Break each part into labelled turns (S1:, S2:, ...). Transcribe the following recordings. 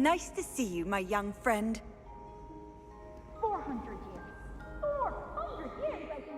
S1: Nice to see you, my young friend.
S2: 400 years. 400 years, I can...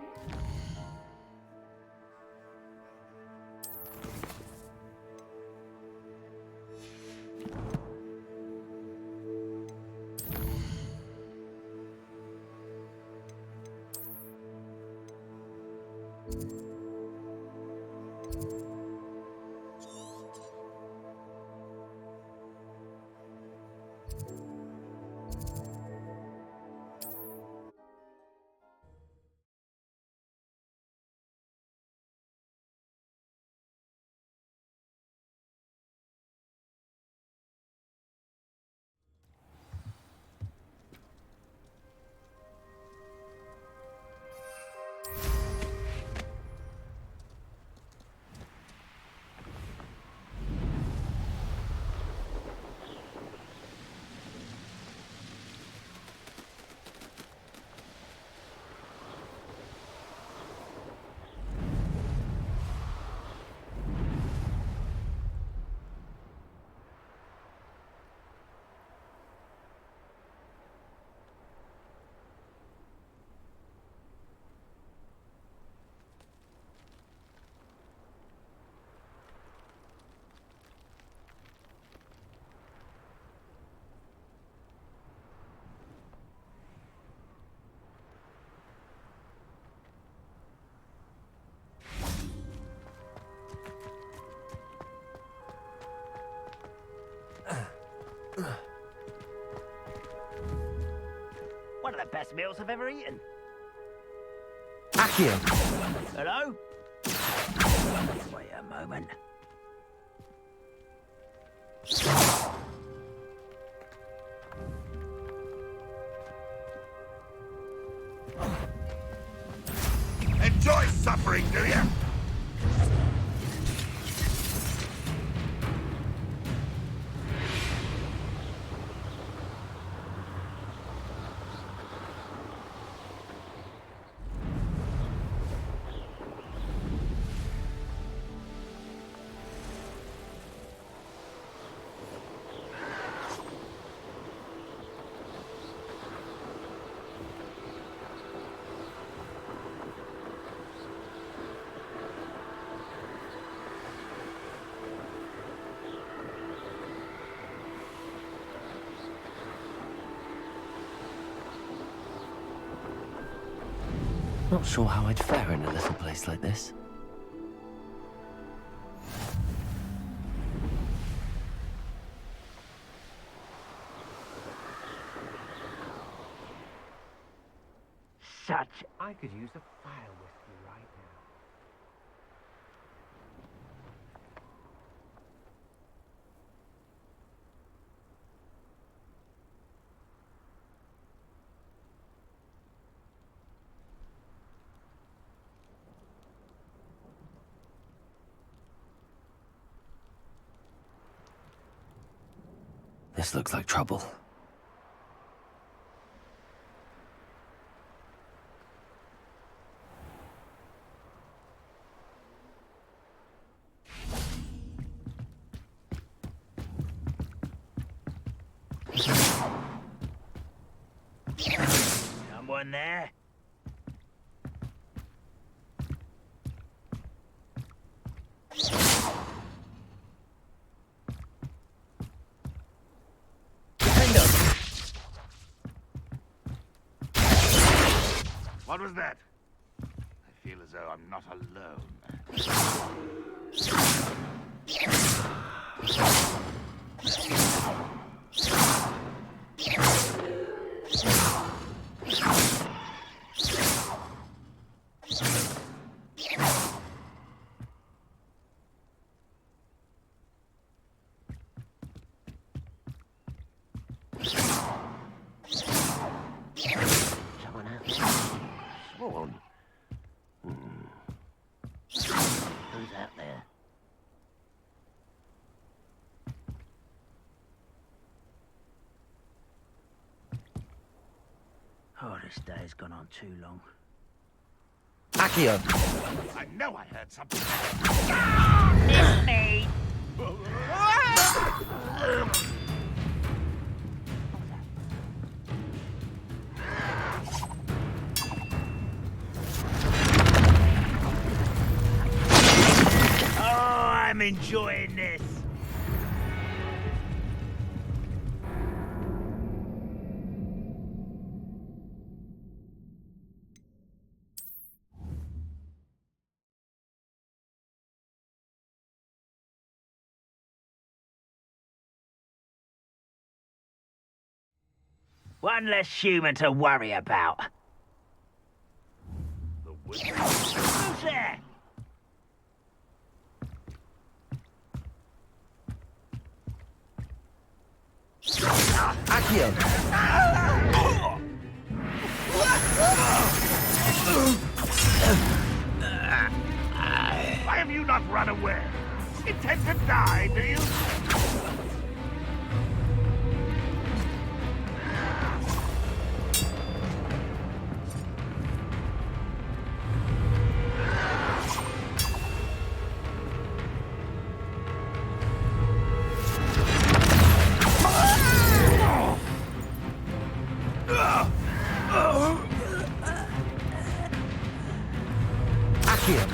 S3: One of the best meals I've ever eaten.
S4: Accio!
S3: Hello? Wait a moment.
S5: Enjoy suffering, do you?
S4: Not sure how I'd fare in a little place like this.
S3: Such... I could use a fire whiskey right now.
S4: This looks like trouble.
S3: Someone there?
S5: What was that? I feel as though I'm not alone.
S3: Someone else? Sworn. Who's out there? Oh, this day's gone on too long.
S4: Accio!
S5: I know I heard something.
S3: It's me!
S5: enjoying this.
S3: One less human to worry about.
S5: The wood.
S3: Who's there?
S4: Accio!
S5: Why have you not run away? Intend to die, do you?
S4: Accio!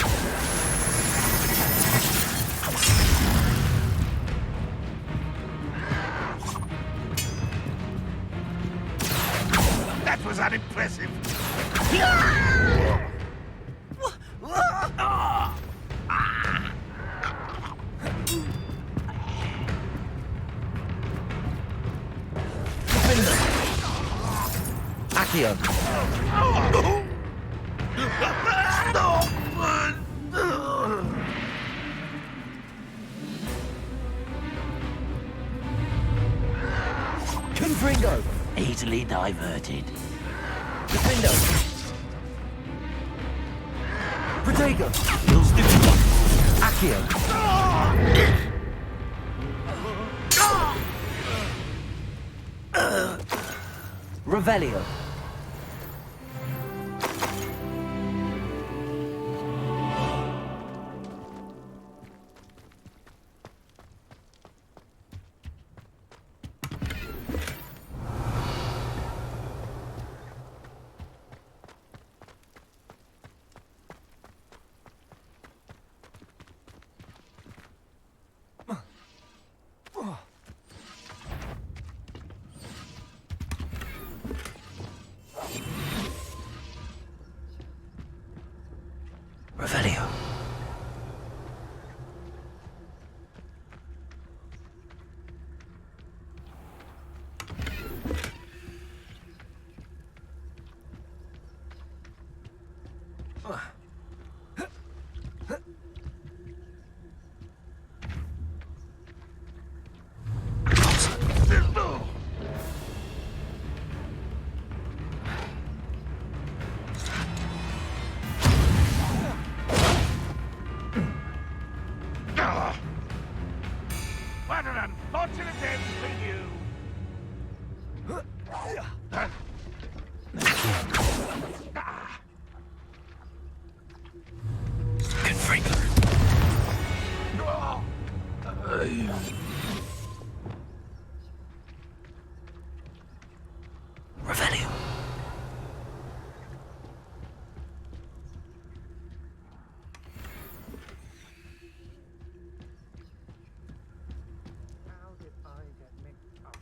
S5: That was unimpressive.
S4: Accio! Confringo!
S3: Easily diverted.
S4: Defendo! Protego! Accio! Revelio! Revelio.
S5: What an unfortunate end for you.
S4: Confringo. Revelio.
S3: How did I get mixed up?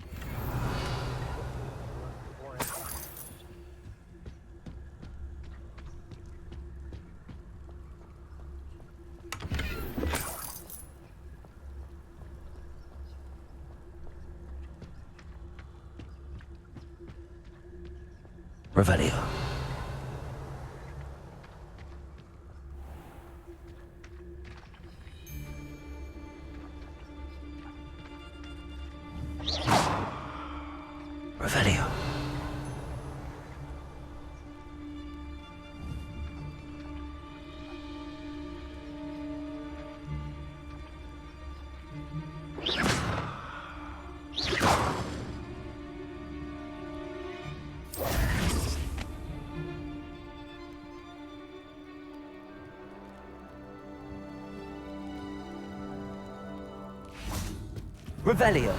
S4: Revelio. Revelio. Revelio.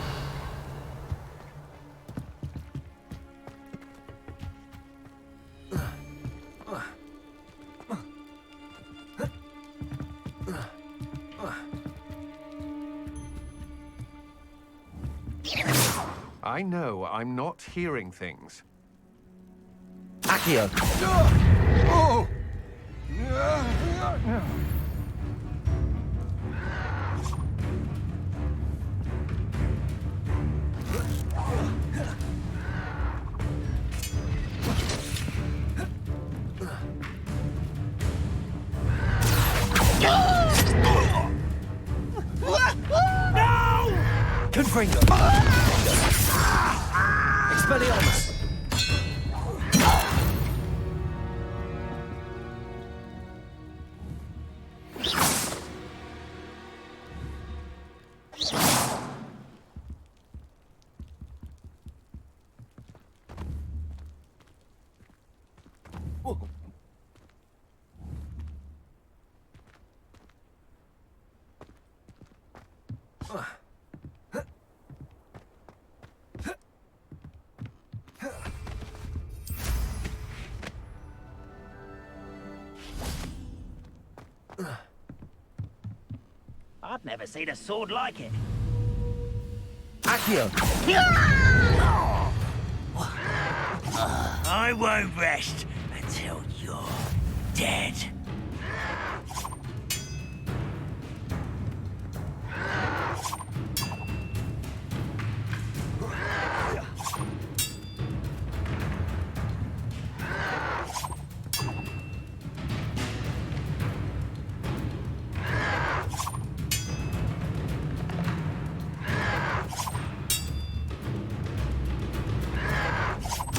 S6: I know I'm not hearing things.
S4: Accio.
S6: Oh!
S4: Confringo. Expelliarmus.
S3: I've never seen a sword like it.
S4: Accio.
S3: I won't rest until you're dead.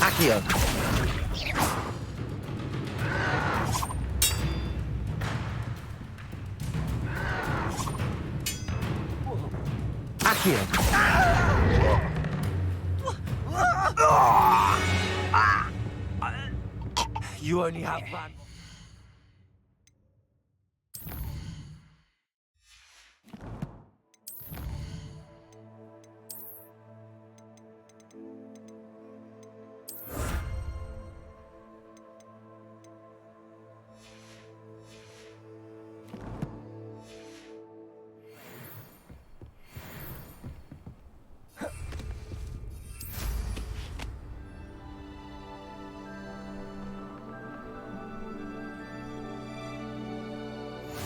S4: Accio. Accio. You only have one.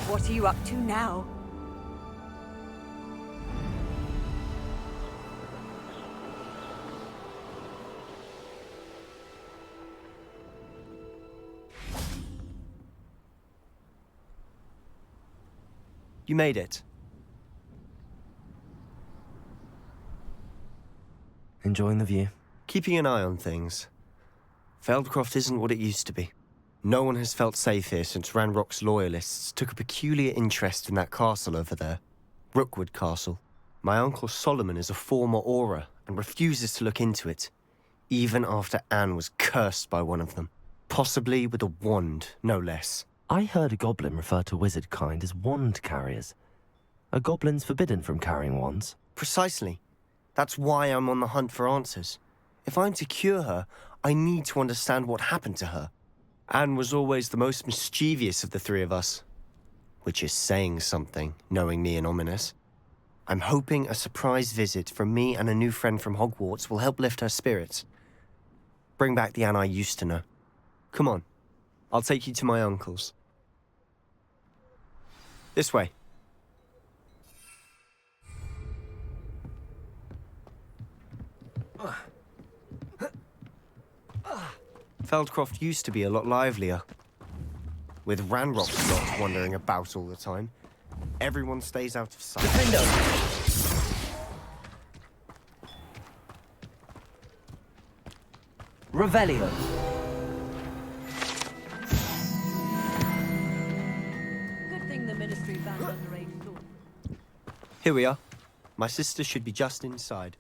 S1: What are you up to now?
S7: You made it.
S4: Enjoying the view.
S7: Keeping an eye on things. Feldcroft isn't what it used to be. No one has felt safe here since Ranrock's loyalists took a peculiar interest in that castle over there. Rookwood Castle. My uncle Solomon is a former Auror and refuses to look into it, even after Anne was cursed by one of them. Possibly with a wand, no less.
S4: I heard a goblin refer to wizard kind as wand carriers. Are goblins forbidden from carrying wands?
S7: Precisely. That's why I'm on the hunt for answers. If I'm to cure her, I need to understand what happened to her. Anne was always the most mischievous of the three of us. Which is saying something, knowing me and Ominous. I'm hoping a surprise visit from me and a new friend from Hogwarts will help lift her spirits. Bring back the Anne I used to know. Come on. I'll take you to my uncle's. This way. Feldcroft used to be a lot livelier. With Ranrock's lot wandering about all the time, everyone stays out of sight.
S4: Defendo! Revelio.
S2: Good thing the Ministry banned underage talk.
S7: Here we are. My sister should be just inside.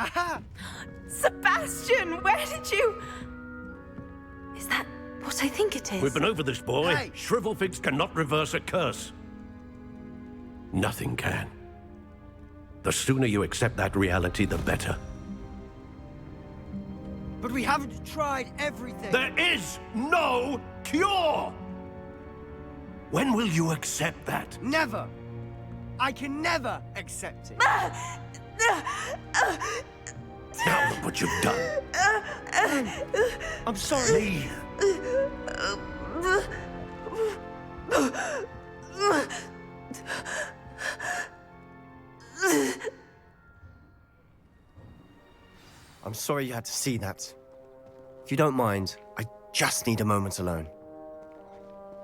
S7: Aha!
S8: Sebastian, where did you... Is that what I think it is?
S9: We've been over this, boy.
S7: Hey!
S9: Shrivelfigs cannot reverse a curse. Nothing can. The sooner you accept that reality, the better.
S7: But we haven't tried everything.
S9: There is no cure! When will you accept that?
S7: Never. I can never accept it.
S9: Now look what you've done.
S7: I'm sorry.
S9: Leave.
S7: I'm sorry you had to see that. If you don't mind, I just need a moment alone.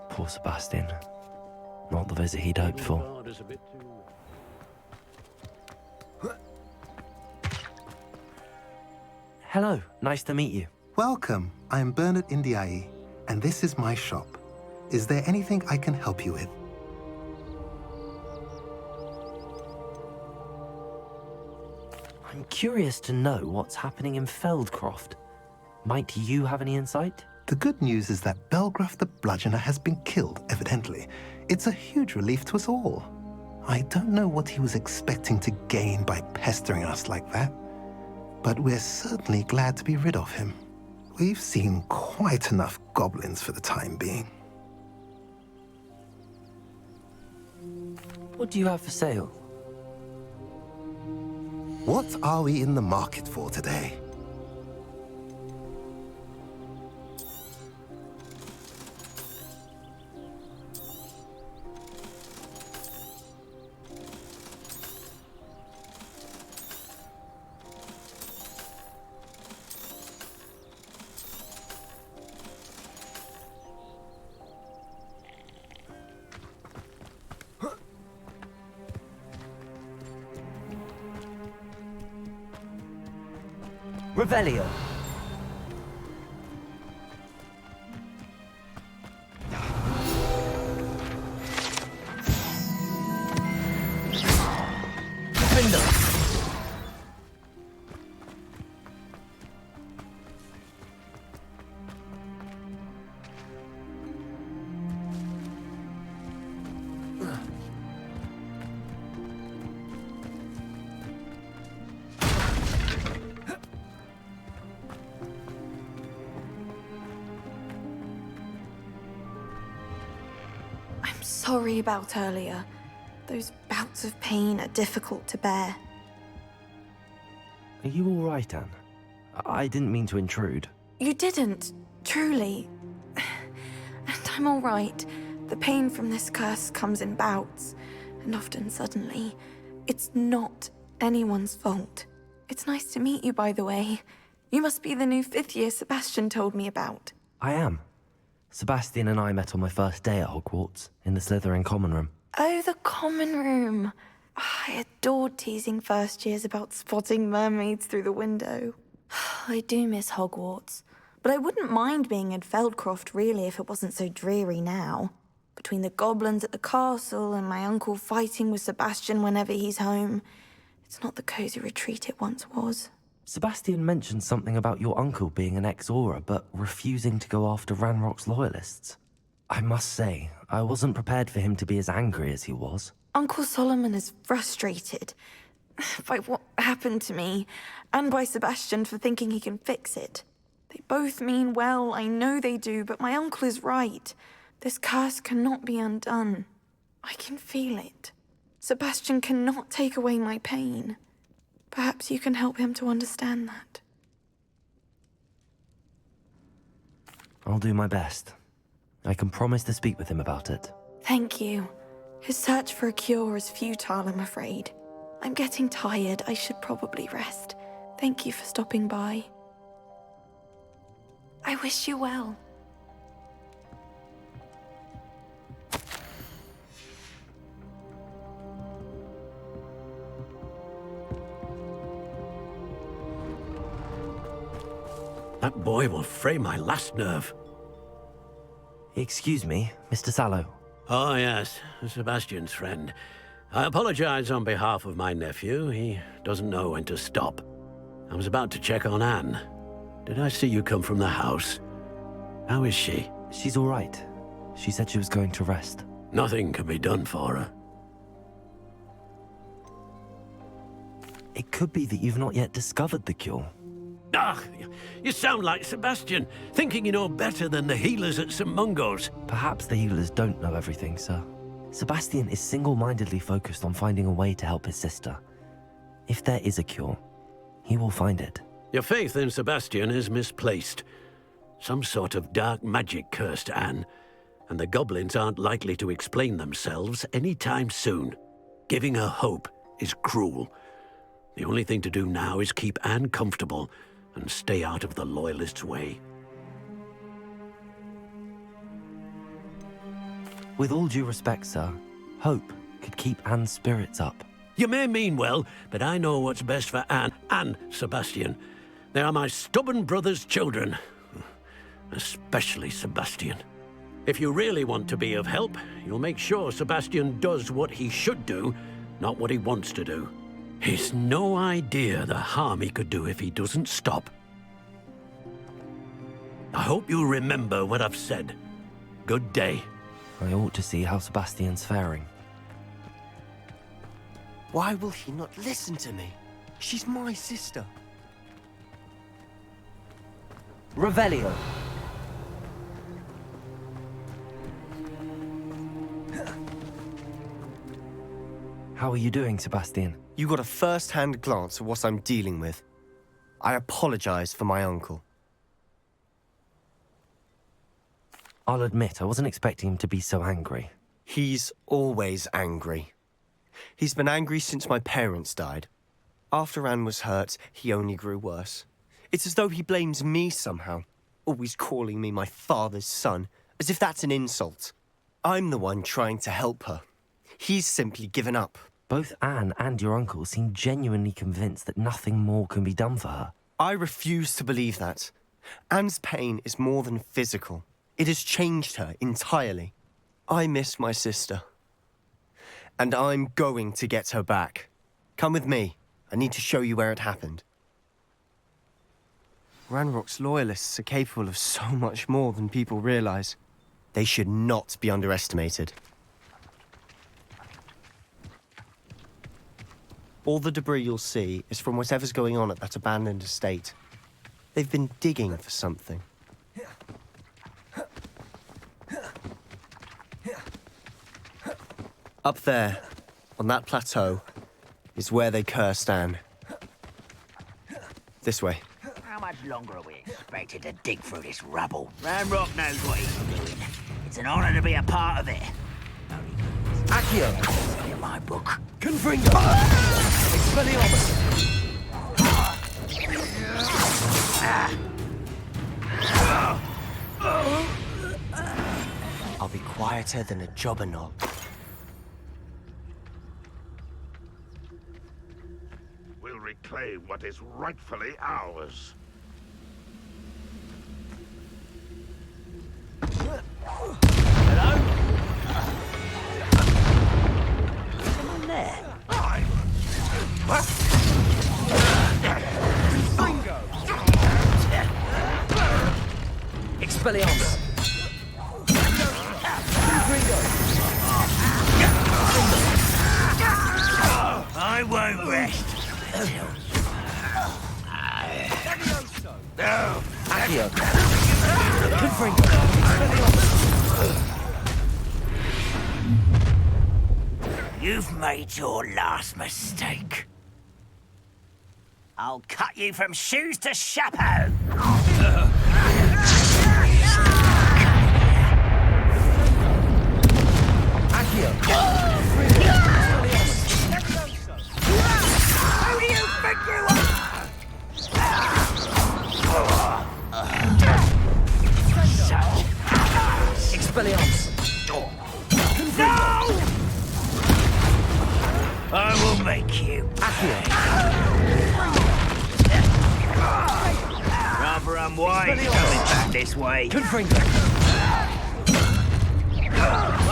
S4: Poor Sebastian. Not the visit he'd hoped for.
S9: God is a bit too...
S4: Hello, nice to meet you.
S10: Welcome. I am Bernard Indiai, and this is my shop. Is there anything I can help you with?
S4: I'm curious to know what's happening in Feldcroft. Might you have any insight?
S10: The good news is that Belgraf the Bludgeoner has been killed, evidently. It's a huge relief to us all. I don't know what he was expecting to gain by pestering us like that, but we're certainly glad to be rid of him. We've seen quite enough goblins for the time being.
S4: What do you have for sale?
S10: What are we in the market for today?
S4: Revelio. Window.
S8: Sorry about earlier. Those bouts of pain are difficult to bear.
S4: Are you all right, Anne? I didn't mean to intrude.
S8: You didn't, truly. And I'm all right. The pain from this curse comes in bouts, and often suddenly. It's not anyone's fault. It's nice to meet you, by the way. You must be the new 5th year Sebastian told me about.
S4: I am. Sebastian and I met on my first day at Hogwarts, in the Slytherin common room.
S8: Oh, the common room. I adored teasing first years about spotting mermaids through the window. I do miss Hogwarts, but I wouldn't mind being in Feldcroft, really, if it wasn't so dreary now. Between the goblins at the castle and my uncle fighting with Sebastian whenever he's home, it's not the cozy retreat it once was.
S4: Sebastian mentioned something about your uncle being an ex-Auror, but refusing to go after Ranrock's loyalists. I must say, I wasn't prepared for him to be as angry as he was.
S8: Uncle Solomon is frustrated by what happened to me, and by Sebastian for thinking he can fix it. They both mean well, I know they do, but my uncle is right. This curse cannot be undone. I can feel it. Sebastian cannot take away my pain. Perhaps you can help him to understand that.
S4: I'll do my best. I can promise to speak with him about it.
S8: Thank you. His search for a cure is futile, I'm afraid. I'm getting tired. I should probably rest. Thank you for stopping by. I wish you well.
S9: That boy will fray my last nerve.
S4: Excuse me, Mr. Sallow.
S9: Oh, yes, Sebastian's friend. I apologize on behalf of my nephew. He doesn't know when to stop. I was about to check on Anne. Did I see you come from the house? How is she?
S4: She's all right. She said she was going to rest.
S9: Nothing can be done for her.
S4: It could be that you've not yet discovered the cure.
S9: Ah, you sound like Sebastian, thinking you know better than the healers at St. Mungo's.
S4: Perhaps the healers don't know everything, sir. Sebastian is single-mindedly focused on finding a way to help his sister. If there is a cure, he will find it.
S9: Your faith in Sebastian is misplaced. Some sort of dark magic cursed Anne, and the goblins aren't likely to explain themselves anytime soon. Giving her hope is cruel. The only thing to do now is keep Anne comfortable and stay out of the Loyalists' way.
S4: With all due respect, sir, hope could keep Anne's spirits up.
S9: You may mean well, but I know what's best for Anne and Sebastian. They are my stubborn brother's children. Especially Sebastian. If you really want to be of help, you'll make sure Sebastian does what he should do, not what he wants to do. He's no idea the harm he could do if he doesn't stop. I hope you'll remember what I've said. Good day.
S4: I ought to see how Sebastian's faring.
S7: Why will he not listen to me? She's my sister.
S4: Revelio. How are you doing, Sebastian?
S7: You got a first-hand glance at what I'm dealing with. I apologize for my uncle.
S4: I'll admit, I wasn't expecting him to be so angry.
S7: He's always angry. He's been angry since my parents died. After Anne was hurt, he only grew worse. It's as though he blames me somehow, always calling me my father's son, as if that's an insult. I'm the one trying to help her. He's simply given up.
S4: Both Anne and your uncle seem genuinely convinced that nothing more can be done for her.
S7: I refuse to believe that. Anne's pain is more than physical. It has changed her entirely. I miss my sister. And I'm going to get her back. Come with me. I need to show you where it happened. Ranrock's loyalists are capable of so much more than people realize. They should not be underestimated. All the debris you'll see is from whatever's going on at that abandoned estate. They've been digging for something. Up there, on that plateau, is where they cursed Anne. This way.
S5: How much longer are we expected to dig through this rubble? Ranrock knows what he's doing. It's an honor to be a part of it.
S4: Accio!
S5: In my book.
S4: Confringo! Expelliarmus!
S7: I'll be quieter than a jobberknoll.
S5: We'll reclaim what is rightfully ours.
S2: Hello? Someone there?
S4: Bingo! Expelliarmus!
S5: I won't rest.
S4: Accio! Confringo!
S5: You've made your last mistake. I'll cut you from shoes to chapeau.
S4: Accio!
S5: Who do you think you are?
S4: Expelliarmus!
S5: No! I will make you. Rather unwise coming back this way.
S4: Confringo!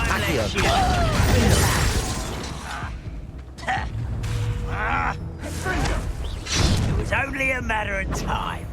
S4: Accio!
S5: It was only a matter of time.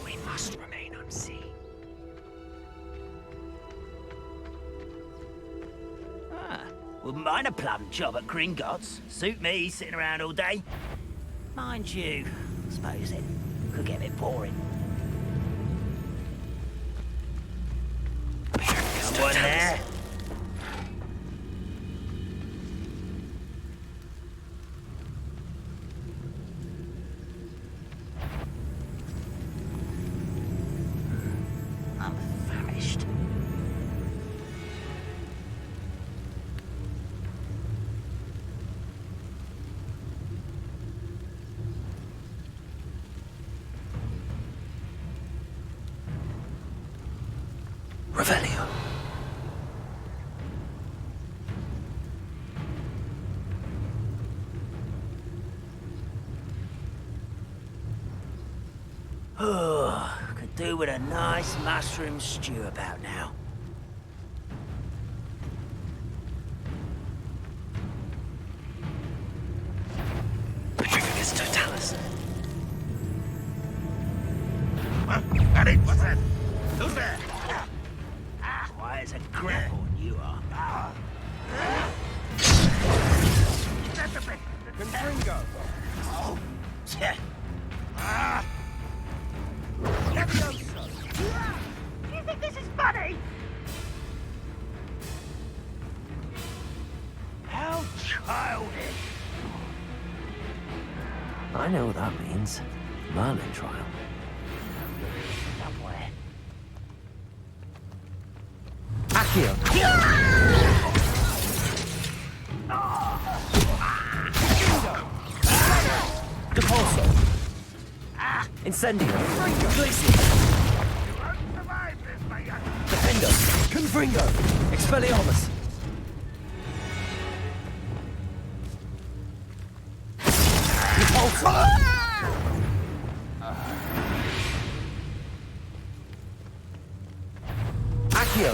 S3: We must remain unseen.
S5: Wouldn't mind a plum job at Gringotts. Suit me, sitting around all day. Mind you, I suppose it could get a bit boring. Someone there? I'm famished.
S4: Revelio.
S5: Oh, could do with a nice mushroom stew about now.
S4: Petrificus totalis.
S5: What's that? Who's there? Why, it's a grapple, you are.
S3: Confringo!
S5: Oh, yeah.
S2: Do you think this is funny?
S5: How childish.
S4: I know what that means. Merlin trial.
S5: Somewhere.
S4: Accio! Depulso! Incendio! Glacier! Defendo! Confringo! Expelliarmus! Repulsor! Accio!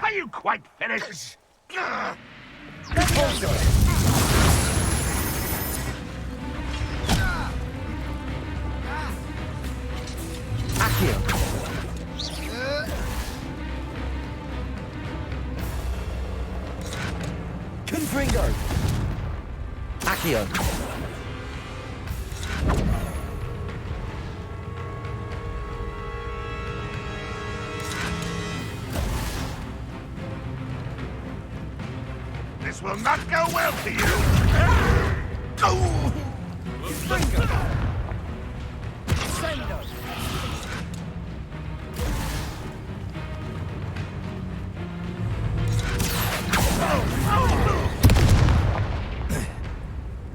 S5: Are you quite finished?
S4: Repulsor! Accio! Confringo! Accio!
S5: This will not go well for you.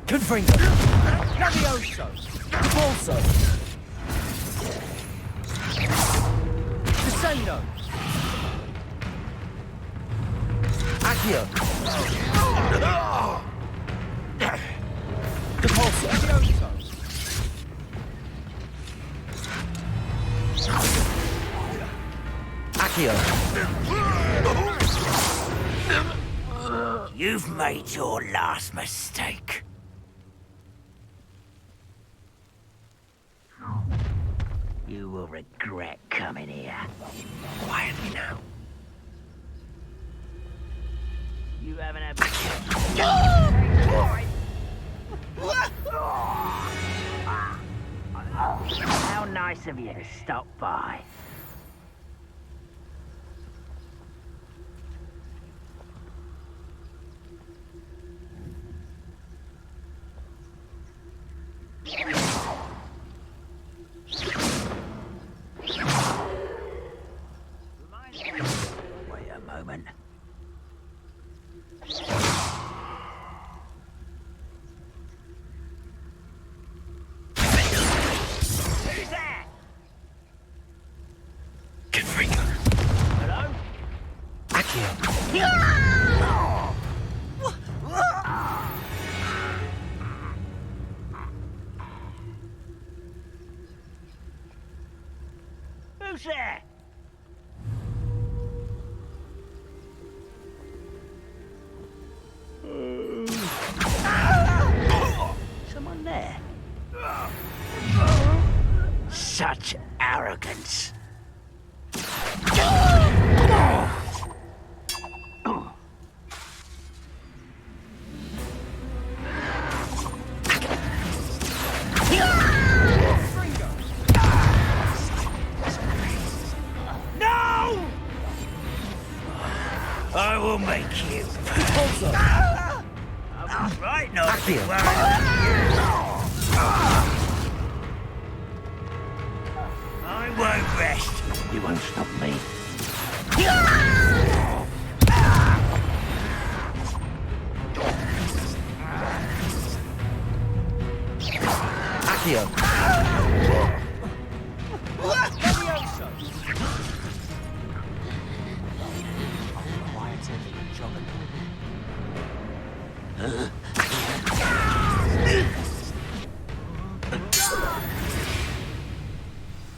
S4: Confringo! Levioso! Repulso! Descendo! Accio! Repulso! Accio!
S5: You've made your last mistake. You will regret coming here.
S4: Quietly now.
S5: You haven't had... How nice of you to stop by. Wait a moment. Who's that? Who's there? Someone there? Such arrogance. No! I will make you. I was right not to be worried about you. I won't rest. You won't stop me.
S7: Accio!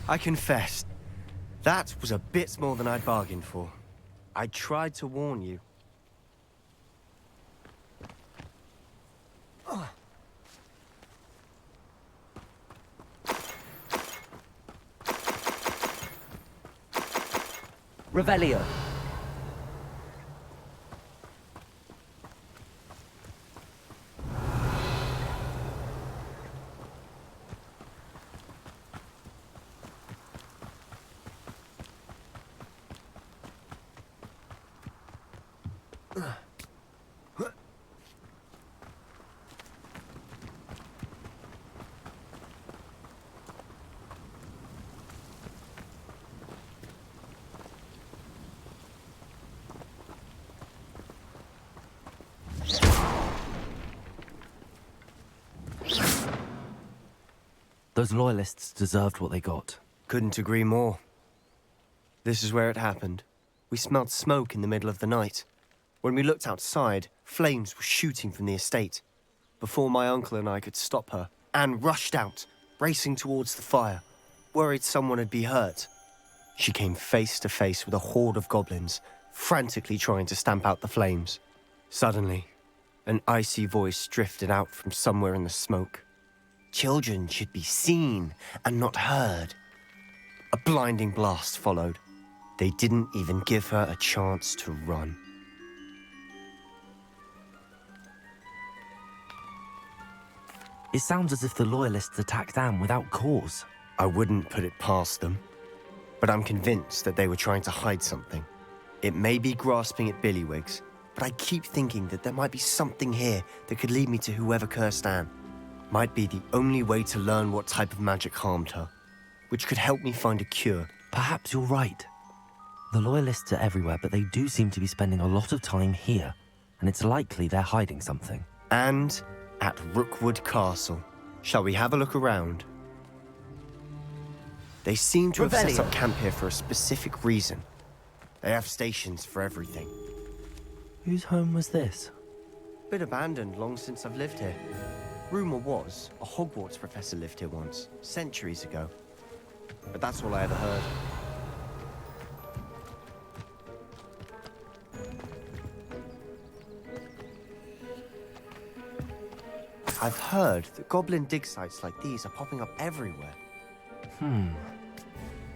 S7: I confess, that was a bit more than I'd bargained for. I tried to warn you.
S3: Revelio.
S4: Those loyalists deserved what they got.
S7: Couldn't agree more. This is where it happened. We smelled smoke in the middle of the night. When we looked outside, flames were shooting from the estate. Before my uncle and I could stop her, Anne rushed out, racing towards the fire, worried someone had been hurt. She came face to face with a horde of goblins, frantically trying to stamp out the flames. Suddenly, an icy voice drifted out from somewhere in the smoke. Children should be seen and not heard. A blinding blast followed. They didn't even give her a chance to run.
S4: It sounds as if the loyalists attacked Anne without cause.
S7: I wouldn't put it past them, but I'm convinced that they were trying to hide something. It may be grasping at Billywigs, but I keep thinking that there might be something here that could lead me to whoever cursed Anne. Might be the only way to learn what type of magic harmed her, which could help me find a cure.
S4: Perhaps you're right. The loyalists are everywhere, but they do seem to be spending a lot of time here, and it's likely they're hiding something.
S7: And at Rookwood Castle. Shall we have a look around? They seem to have set up camp here for a specific reason. They have stations for everything.
S4: Whose home was this?
S7: Been abandoned long since I've lived here. Rumour was, a Hogwarts professor lived here once, centuries ago. But that's all I ever heard. I've heard that goblin dig sites like these are popping up everywhere.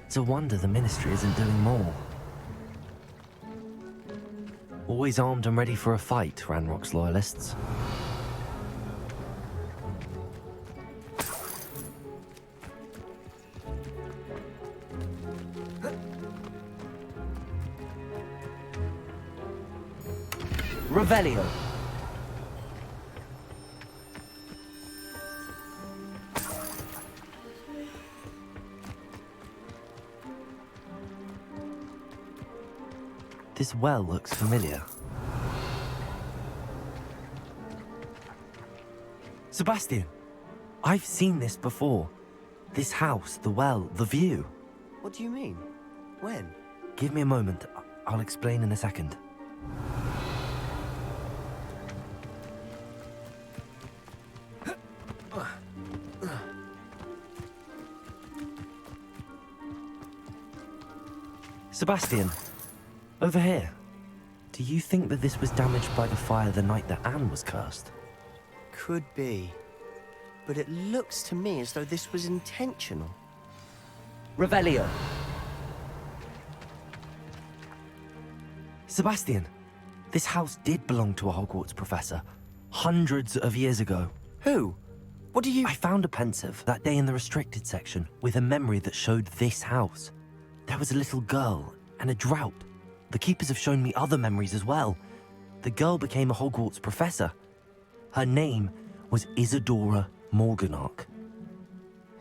S4: It's a wonder the Ministry isn't doing more. Always armed and ready for a fight, Ranrock's loyalists.
S3: Revelio.
S4: This well looks familiar. Sebastian, I've seen this before. This house, the well, the view.
S7: What do you mean? When?
S4: Give me a moment. I'll explain in a second. Sebastian, over here. Do you think that this was damaged by the fire the night that Anne was cursed?
S7: Could be. But it looks to me as though this was intentional.
S4: Revelio. Sebastian, this house did belong to a Hogwarts professor. Hundreds of years ago.
S7: Who? What do you...
S4: I found a pensive that day in the restricted section with a memory that showed this house. There was a little girl and a drought. The keepers have shown me other memories as well. The girl became a Hogwarts professor. Her name was Isadora Morganach.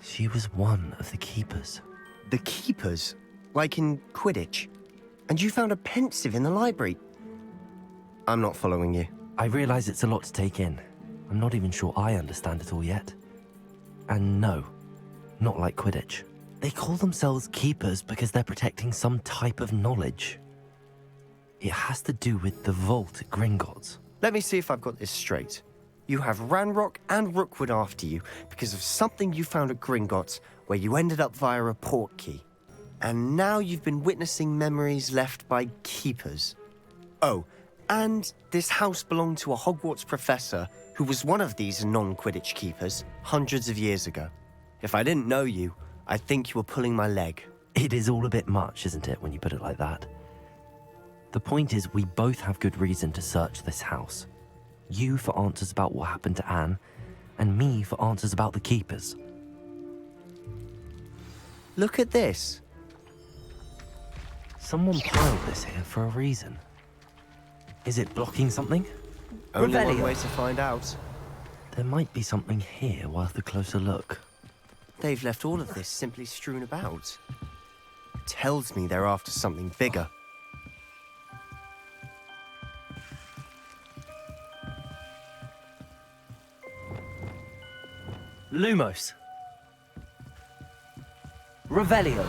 S4: She was one of the keepers.
S7: The keepers? Like in Quidditch? And you found a pensive in the library? I'm not following you.
S4: I realize it's a lot to take in. I'm not even sure I understand it all yet. And no, not like Quidditch. They call themselves keepers because they're protecting some type of knowledge. It has to do with the vault at Gringotts.
S7: Let me see if I've got this straight. You have Ranrock and Rookwood after you because of something you found at Gringotts where you ended up via a port key. And now you've been witnessing memories left by keepers. Oh, and this house belonged to a Hogwarts professor who was one of these non-Quidditch keepers hundreds of years ago. If I didn't know you, I'd think you were pulling my leg.
S4: It is all a bit much, isn't it, when you put it like that? The point is, we both have good reason to search this house. You for answers about what happened to Anne, and me for answers about the keepers.
S7: Look at this.
S4: Someone piled this here for a reason. Is it blocking something?
S7: Only one
S4: Revelio.
S7: way to find out.
S4: There might be something here worth a closer look.
S7: They've left all of this simply strewn about. Tells me they're after something bigger.
S4: Lumos. Revelio.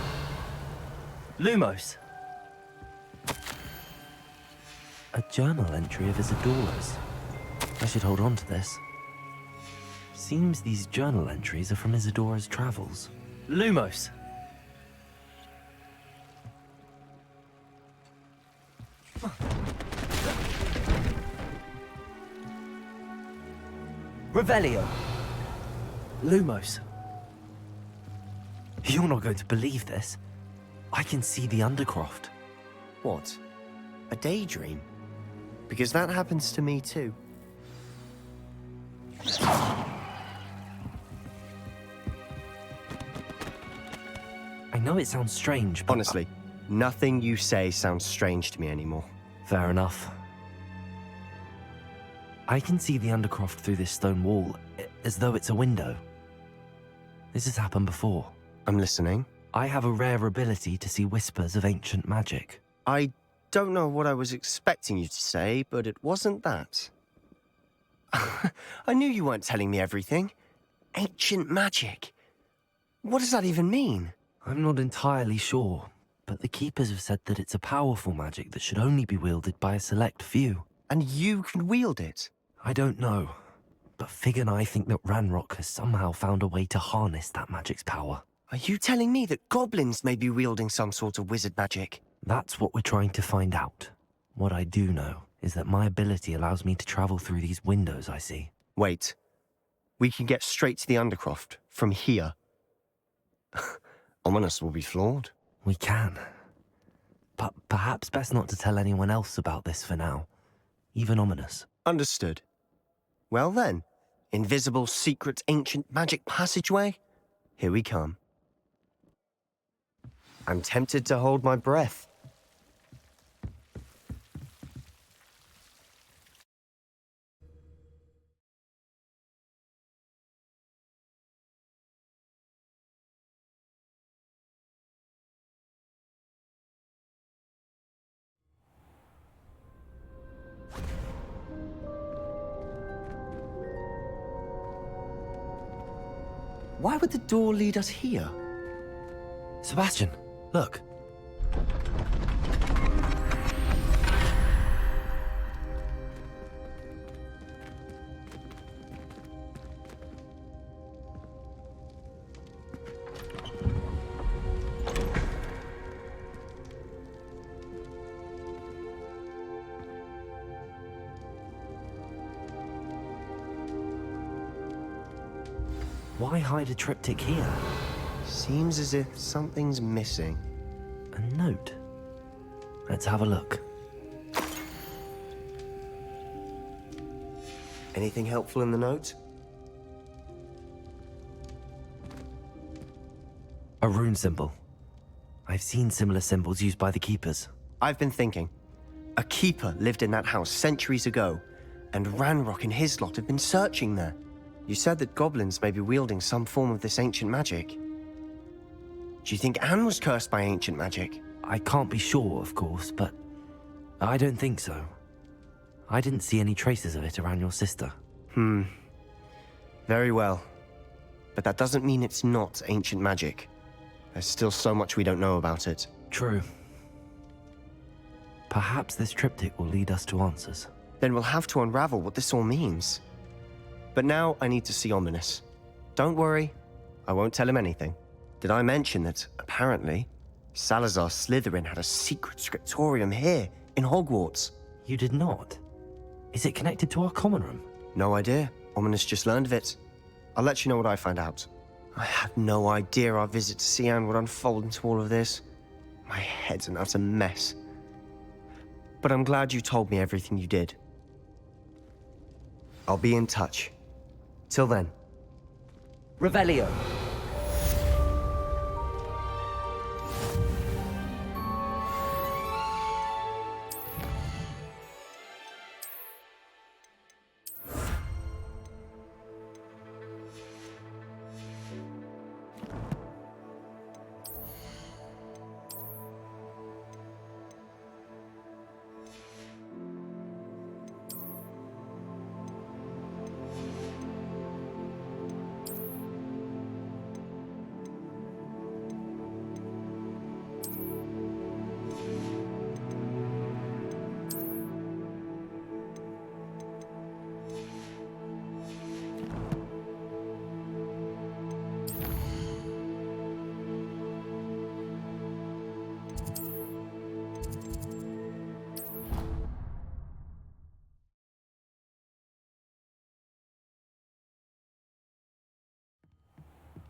S4: Lumos. A journal entry of Isadora's. I should hold on to this. Seems these journal entries are from Isadora's travels. Lumos. Revelio. Lumos. You're not going to believe this. I can see the Undercroft.
S7: What? A daydream? Because that happens to me too.
S4: I know it sounds strange, but...
S7: Honestly, nothing you say sounds strange to me anymore.
S4: Fair enough. I can see the Undercroft through this stone wall, as though it's a window. This has happened before.
S7: I'm listening.
S4: I have a rare ability to see whispers of ancient magic.
S7: I don't know what I was expecting you to say, but it wasn't that. I knew you weren't telling me everything. Ancient magic. What does that even mean?
S4: I'm not entirely sure, but the Keepers have said that it's a powerful magic that should only be wielded by a select few.
S7: And you can wield it?
S4: I don't know, but Fig and I think that Ranrock has somehow found a way to harness that magic's power.
S7: Are you telling me that goblins may be wielding some sort of wizard magic?
S4: That's what we're trying to find out. What I do know is that my ability allows me to travel through these windows I see.
S7: Wait. We can get straight to the Undercroft from here. Ominous will be flawed.
S4: We can. But perhaps best not to tell anyone else about this for now. Even Ominous.
S7: Understood. Well then, invisible, secret, ancient magic passageway? Here we come. I'm tempted to hold my breath. Why would the door lead us here?
S4: Sebastian, look. Why hide a triptych here?
S7: Seems as if something's missing.
S4: A note. Let's have a look.
S7: Anything helpful in the note?
S4: A rune symbol. I've seen similar symbols used by the keepers.
S7: I've been thinking. A keeper lived in that house centuries ago, and Ranrock and his lot have been searching there. You said that goblins may be wielding some form of this ancient magic. Do you think Anne was cursed by ancient magic?
S4: I can't be sure, of course, but I don't think so. I didn't see any traces of it around your sister.
S7: Very well. But that doesn't mean it's not ancient magic. There's still so much we don't know about it.
S4: True. Perhaps this triptych will lead us to answers.
S7: Then we'll have to unravel what this all means. But now I need to see Ominous. Don't worry, I won't tell him anything. Did I mention that, apparently, Salazar Slytherin had a secret scriptorium here, in Hogwarts?
S4: You did not? Is it connected to our common room?
S7: No idea. Ominous just learned of it. I'll let you know what I find out. I had no idea our visit to see Anne would unfold into all of this. My head's an utter mess. But I'm glad you told me everything you did. I'll be in touch. Till then.
S3: Revelio.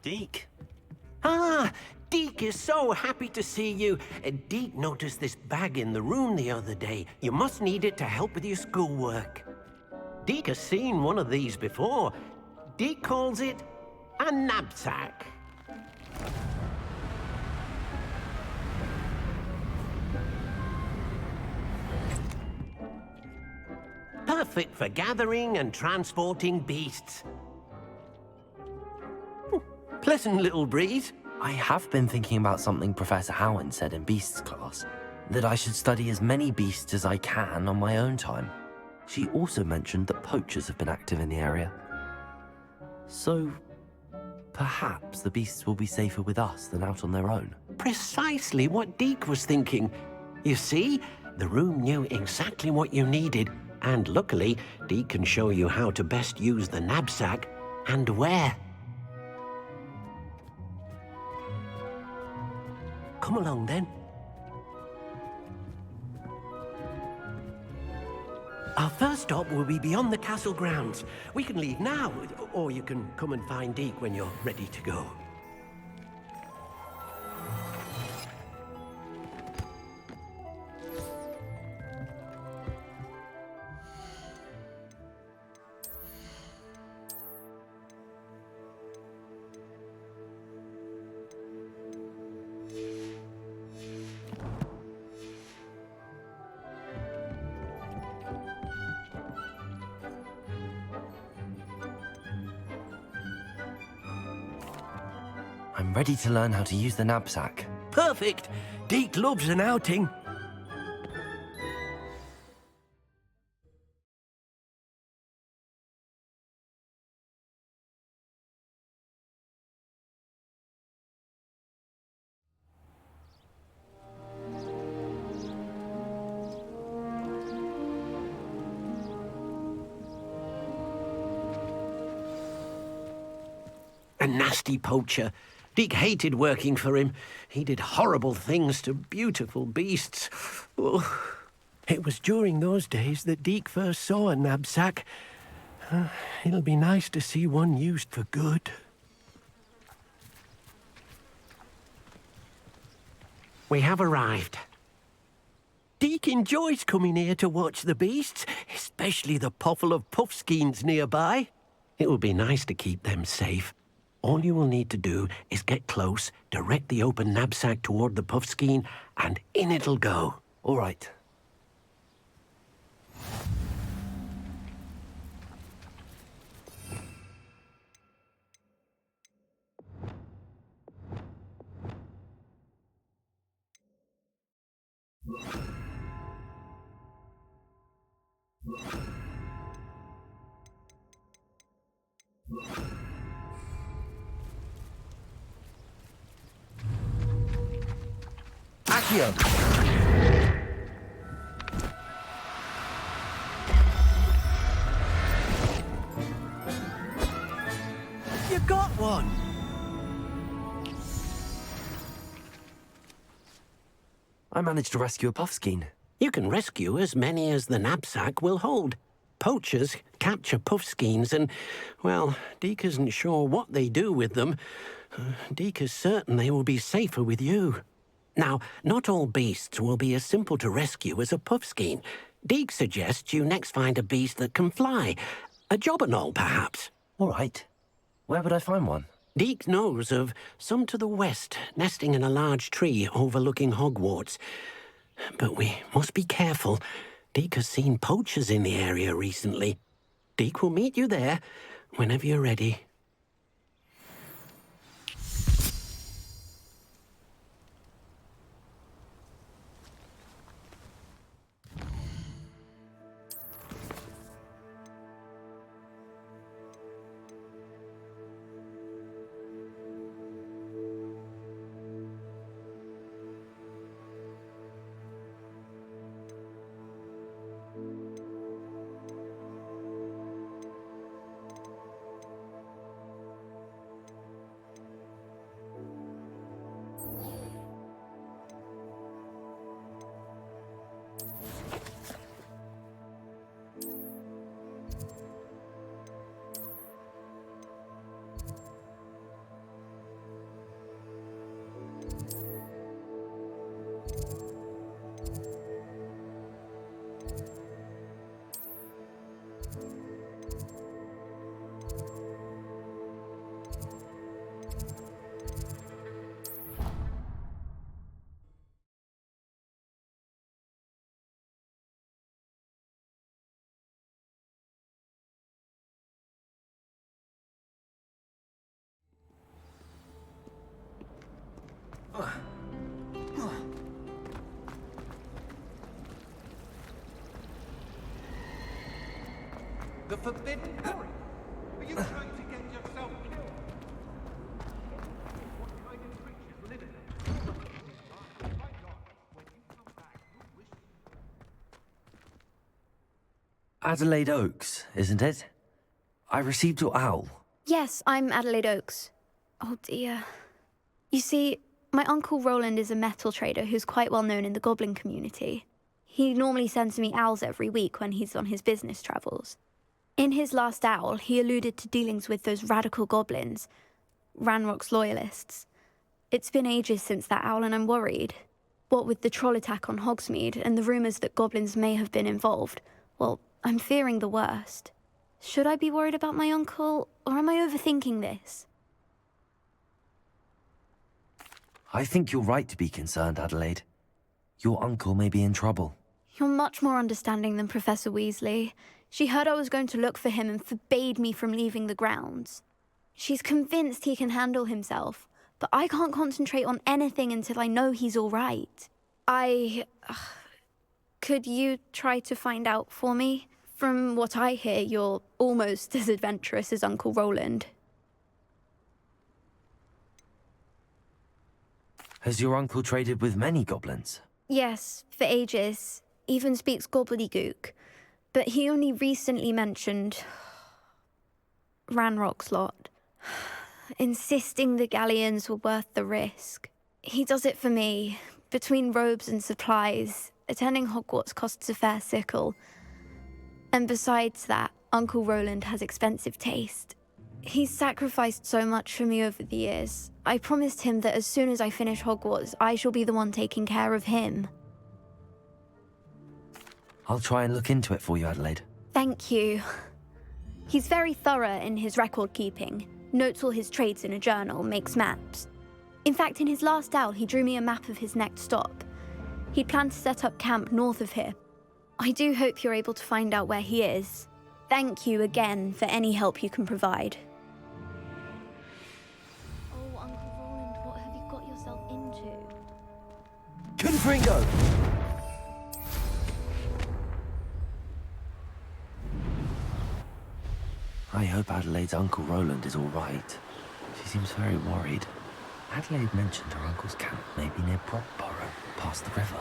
S9: Deke. Ah, Deke is so happy to see you. Deke noticed this bag in the room the other day. You must need it to help with your schoolwork. Deke has seen one of these before. Deke calls it a knapsack. Perfect for gathering and transporting beasts. Pleasant little breeze.
S4: I have been thinking about something Professor Howard said in Beasts class, that I should study as many beasts as I can on my own time. She also mentioned that poachers have been active in the area. So, perhaps the beasts will be safer with us than out on their own.
S9: Precisely what Deke was thinking. You see, the room knew exactly what you needed, and luckily, Deke can show you how to best use the knapsack and where. Come along, then. Our first stop will be beyond the castle grounds. We can leave now, or you can come and find Deke when you're ready to go.
S4: I'm ready to learn how to use the knapsack.
S9: Perfect! Deke loves an outing. A nasty poacher. Deke hated working for him. He did horrible things to beautiful beasts. Oh. It was during those days that Deke first saw a knapsack. It'll be nice to see one used for good. We have arrived. Deke enjoys coming here to watch the beasts, especially the poffle of puffskeins nearby. It would be nice to keep them safe. All you will need to do is get close, direct the open knapsack toward the puffskein, and in it'll go.
S4: All right. Accio!
S9: You got one!
S4: I managed to rescue a puffskein.
S9: You can rescue as many as the knapsack will hold. Poachers capture puffskeins and, well, Deke isn't sure what they do with them. Deke is certain they will be safer with you. Now, not all beasts will be as simple to rescue as a puffskein. Deke suggests you next find a beast that can fly. A jobberknoll, perhaps.
S4: All right. Where would I find one?
S9: Deke knows of some to the west, nesting in a large tree overlooking Hogwarts. But we must be careful. Deke has seen poachers in the area recently. Deke will meet you there whenever you're ready.
S6: The Forbidden Quarry? Are you trying to get yourself killed? What kind of creatures live in them? My God, when you come back, you'll wish...
S4: Adelaide Oaks, isn't it? I received your owl.
S11: Yes, I'm Adelaide Oaks. Oh dear. You see, my Uncle Roland is a metal trader who's quite well known in the goblin community. He normally sends me owls every week when he's on his business travels. In his last owl, he alluded to dealings with those radical goblins, Ranrock's loyalists. It's been ages since that owl and I'm worried. What with the troll attack on Hogsmeade and the rumours that goblins may have been involved, well, I'm fearing the worst. Should I be worried about my uncle, or am I overthinking this?
S4: I think you're right to be concerned, Adelaide. Your uncle may be in trouble.
S11: You're much more understanding than Professor Weasley. She heard I was going to look for him and forbade me from leaving the grounds. She's convinced he can handle himself, but I can't concentrate on anything until I know he's all right. Could you try to find out for me? From what I hear, you're almost as adventurous as Uncle Roland.
S4: Has your uncle traded with many goblins?
S11: Yes, for ages. Even speaks gobbledygook. But he only recently mentioned Ranrock's lot, insisting the galleons were worth the risk. He does it for me. Between robes and supplies, attending Hogwarts costs a fair sickle. And besides that, Uncle Roland has expensive taste. He's sacrificed so much for me over the years. I promised him that as soon as I finish Hogwarts, I shall be the one taking care of him.
S4: I'll try and look into it for you, Adelaide.
S11: Thank you. He's very thorough in his record keeping, notes all his trades in a journal, makes maps. In fact, in his last owl, he drew me a map of his next stop. He'd planned to set up camp north of here. I do hope you're able to find out where he is. Thank you again for any help you can provide. Oh, Uncle Roland, what have you got yourself into?
S4: Confringo! I hope Adelaide's Uncle Roland is all right. She seems very worried. Adelaide mentioned her uncle's camp may be near Brockborough, past the river.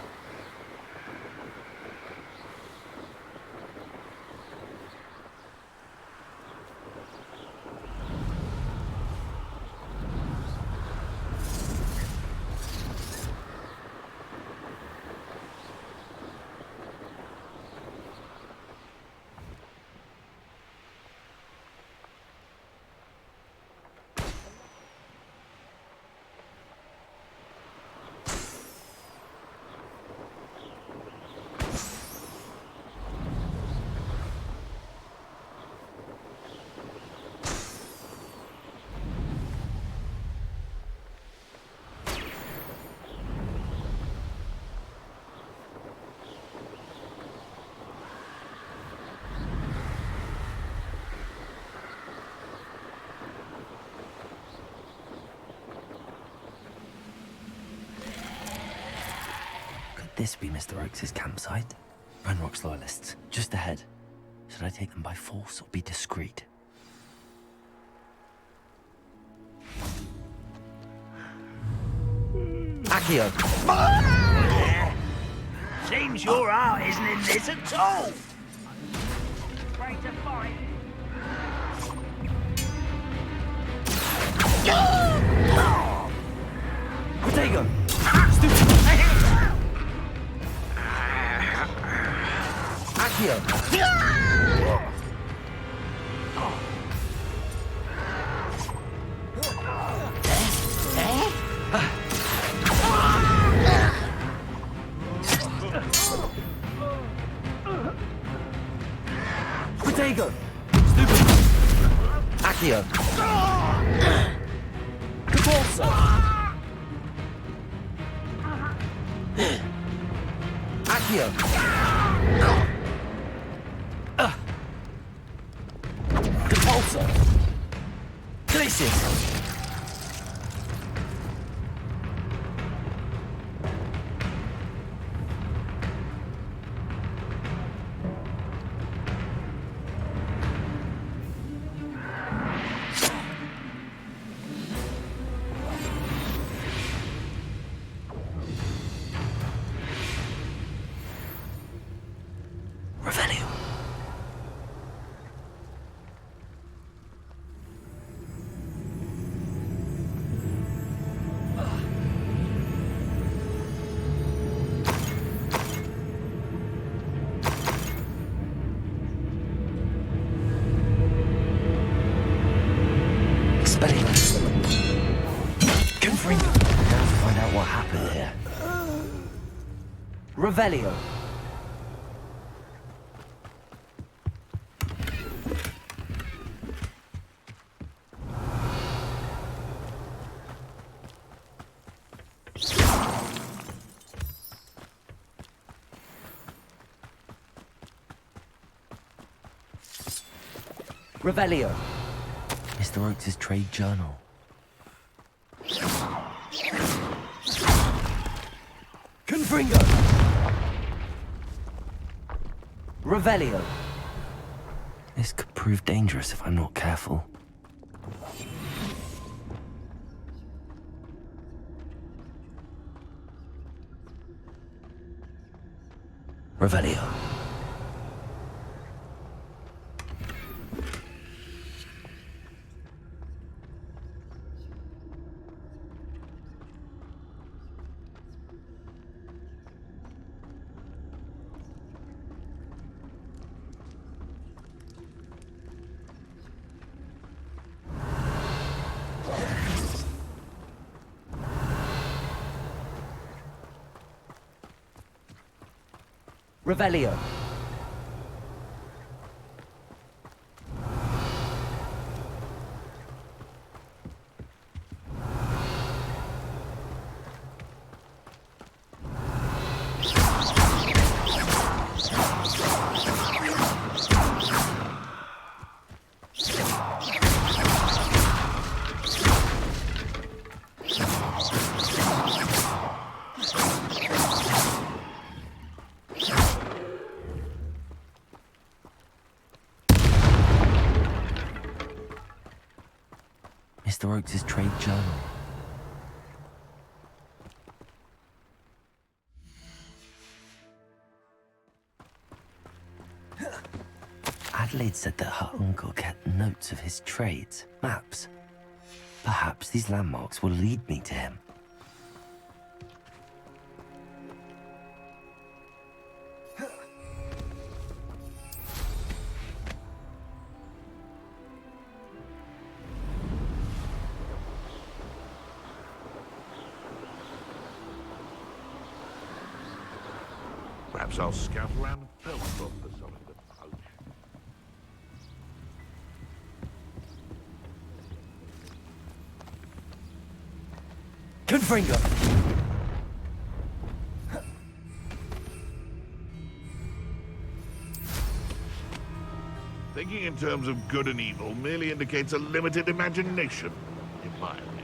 S4: This be Mr. Oakes' campsite? Ranrock's loyalists, just ahead. Should I take them by force or be discreet? Accio!
S5: Seems your heart isn't in this at all.
S3: Afraid to fight.
S4: Protego! Stupid! Accio! Protego! Stupid! Accio! Capolso! Accio! Capolso! Glacius! Revelio. Revelio. Mr. Oakes' trade journal. Confringo. Revelio. This could prove dangerous if I'm not careful. Revelio. Revelio. Mr. Oakes' trade journal. Adelaide said that her uncle kept notes of his trades, maps. Perhaps these landmarks will lead me to him.
S6: Perhaps I'll scout around Belfast for something to poach.
S4: Confringo!
S6: Thinking in terms of good and evil merely indicates a limited imagination, in my opinion.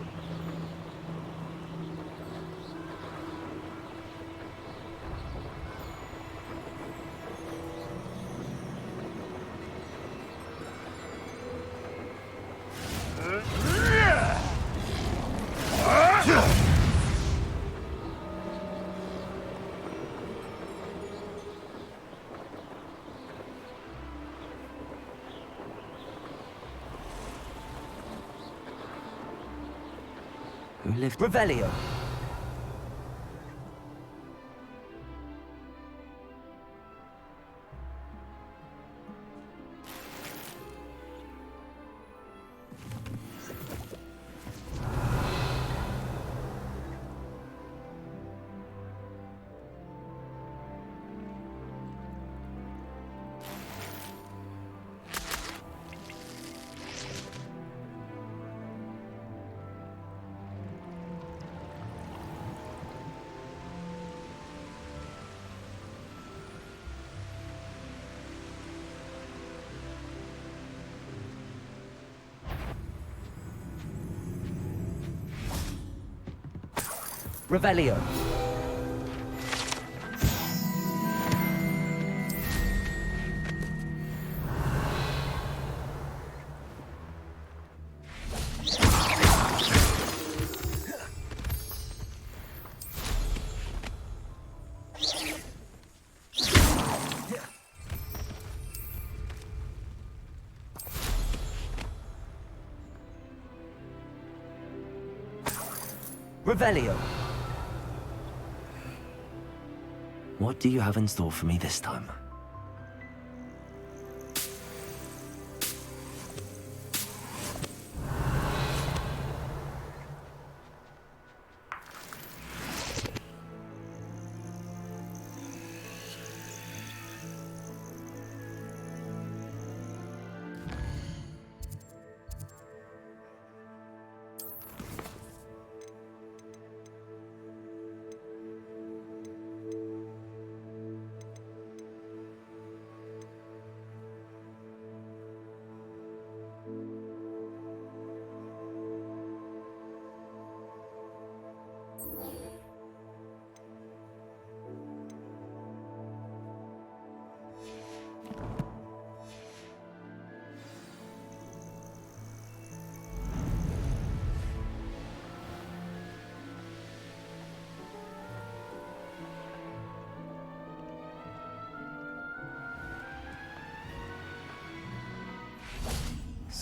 S4: Who lived? Revelio. Revelio. Revelio. What do you have in store for me this time?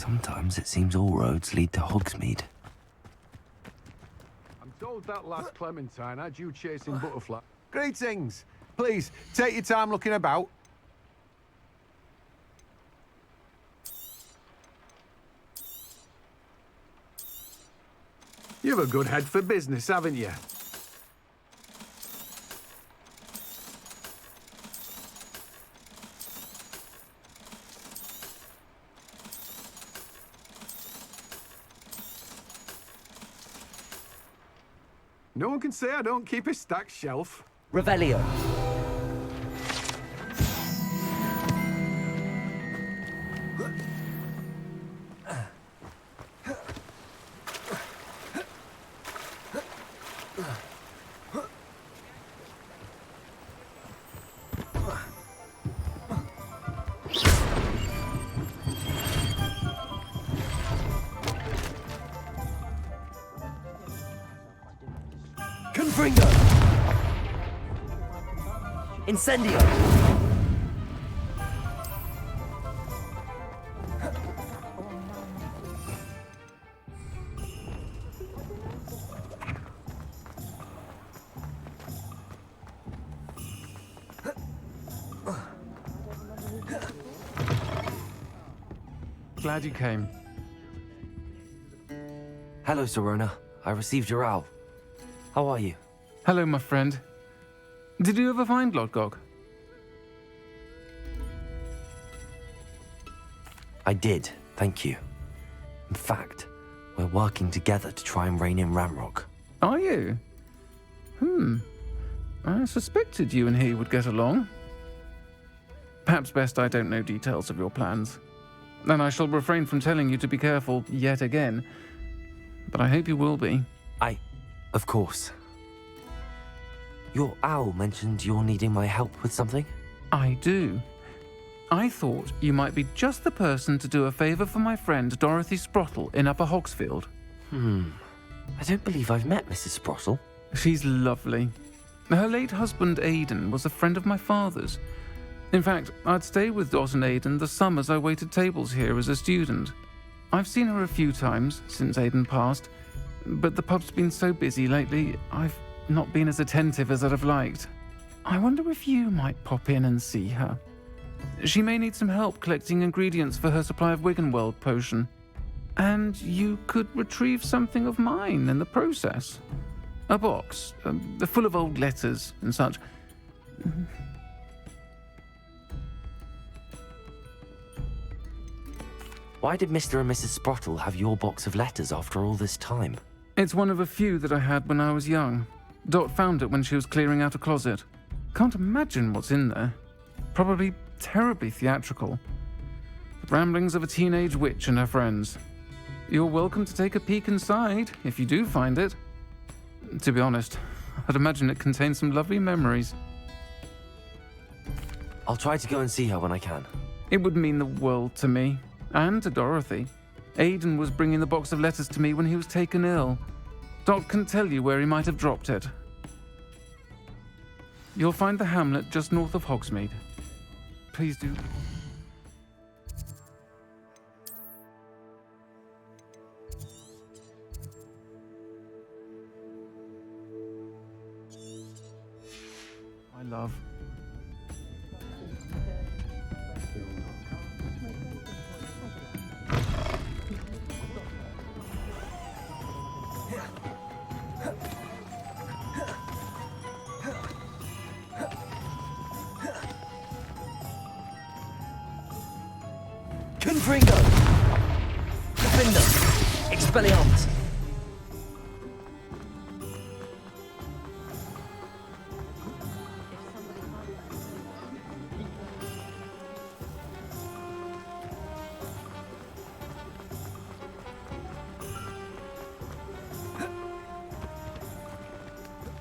S4: Sometimes it seems all roads lead to Hogsmeade.
S12: I'm told that last Clementine had you chasing butterfly. Greetings! Please, take your time looking about. You've a good head for business, haven't you? No one can say I don't keep a stacked shelf.
S3: Revelio. Confringo! Incendio!
S13: Glad you came.
S4: Hello, Serona. I received your owl. How are you?
S13: Hello, my friend. Did you ever find Lodgok?
S4: I did, thank you. In fact, we're working together to try and rein in Ramrock.
S13: Are you? I suspected you and he would get along. Perhaps best I don't know details of your plans. And I shall refrain from telling you to be careful yet again. But I hope you will be.
S4: Of course. Your owl mentioned you're needing my help with something?
S13: I do. I thought you might be just the person to do a favor for my friend Dorothy Sprottle in Upper Hogsfield.
S4: I don't believe I've met Mrs. Sprottle.
S13: She's lovely. Her late husband Aidan was a friend of my father's. In fact, I'd stayed with Dot and Aidan the summers I waited tables here as a student. I've seen her a few times since Aidan passed, but the pub's been so busy lately, I've not been as attentive as I'd have liked. I wonder if you might pop in and see her. She may need some help collecting ingredients for her supply of Wiggenweld potion. And you could retrieve something of mine in the process. A box, full of old letters and such.
S4: Why did Mr. and Mrs. Sprottle have your box of letters after all this time?
S13: It's one of a few that I had when I was young. Dot found it when she was clearing out a closet. Can't imagine what's in there. Probably terribly theatrical. The ramblings of a teenage witch and her friends. You're welcome to take a peek inside, if you do find it. To be honest, I'd imagine it contains some lovely memories.
S4: I'll try to go and see her when I can.
S13: It would mean the world to me, and to Dorothy. Aidan was bringing the box of letters to me when he was taken ill. Dot can tell you where he might have dropped it. You'll find the hamlet just north of Hogsmeade. Please do. My love.
S3: Confringo! Defender! Expelliarmus!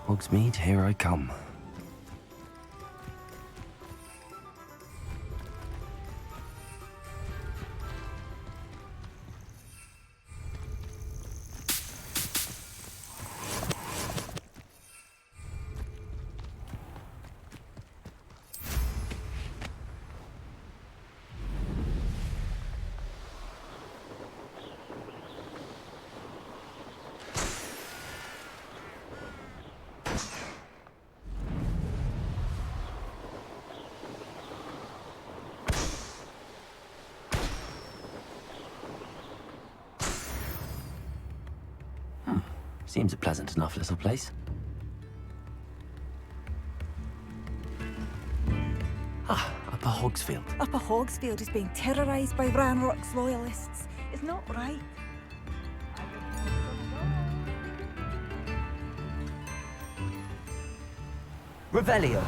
S4: Hogsmeade, here I come. Seems a pleasant enough little place. Upper Hogsfield.
S1: Upper Hogsfield is being terrorised by Ranrock's loyalists. It's not right.
S4: Revelio.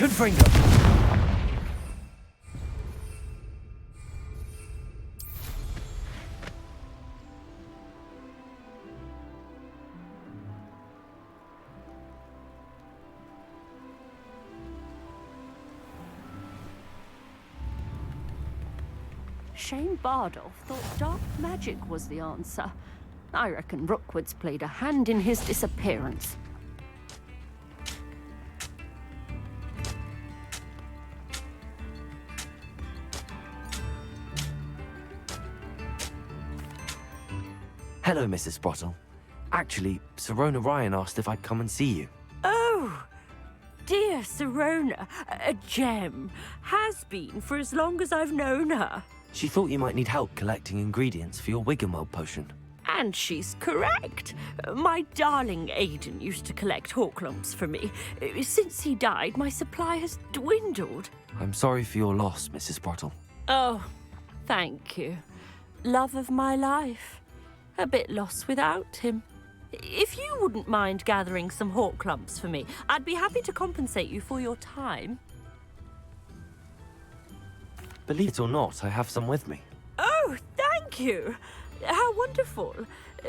S4: Confringo.
S2: Shane Bardolph thought dark magic was the answer. I reckon Rookwood's played a hand in his disappearance.
S4: Hello, Mrs. Sprottle. Actually, Sirona Ryan asked if I'd come and see you.
S2: Oh, dear Sirona, a gem. Has been for as long as I've known her.
S4: She thought you might need help collecting ingredients for your Wiggenweld potion.
S2: And she's correct. My darling Aiden used to collect Hawklumps for me. Since he died, my supply has dwindled.
S4: I'm sorry for your loss, Mrs. Sprottle.
S2: Oh, thank you. Love of my life. A bit lost without him. If you wouldn't mind gathering some Hawklumps for me, I'd be happy to compensate you for your time.
S4: Believe it or not, I have some with me.
S2: Oh, thank you. How wonderful.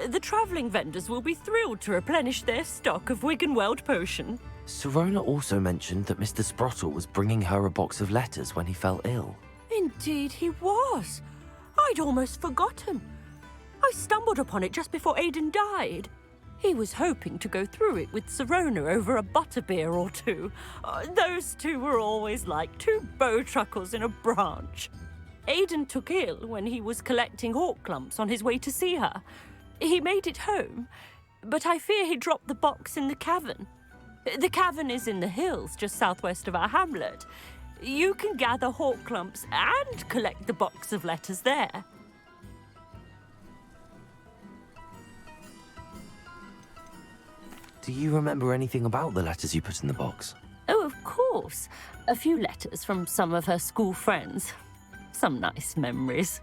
S2: The travelling vendors will be thrilled to replenish their stock of Wiggenweld potion.
S4: Sirona also mentioned that Mr. Sprottle was bringing her a box of letters when he fell ill.
S2: Indeed he was. I'd almost forgotten. I stumbled upon it just before Aiden died. He was hoping to go through it with Sirona over a butterbeer or two. Those two were always like two bowtruckles in a branch. Aiden took ill when he was collecting Hawklumps on his way to see her. He made it home, but I fear he dropped the box in the cavern. The cavern is in the hills just southwest of our hamlet. You can gather Hawklumps and collect the box of letters there.
S4: Do you remember anything about the letters you put in the box?
S2: Oh, of course. A few letters from some of her school friends. Some nice memories.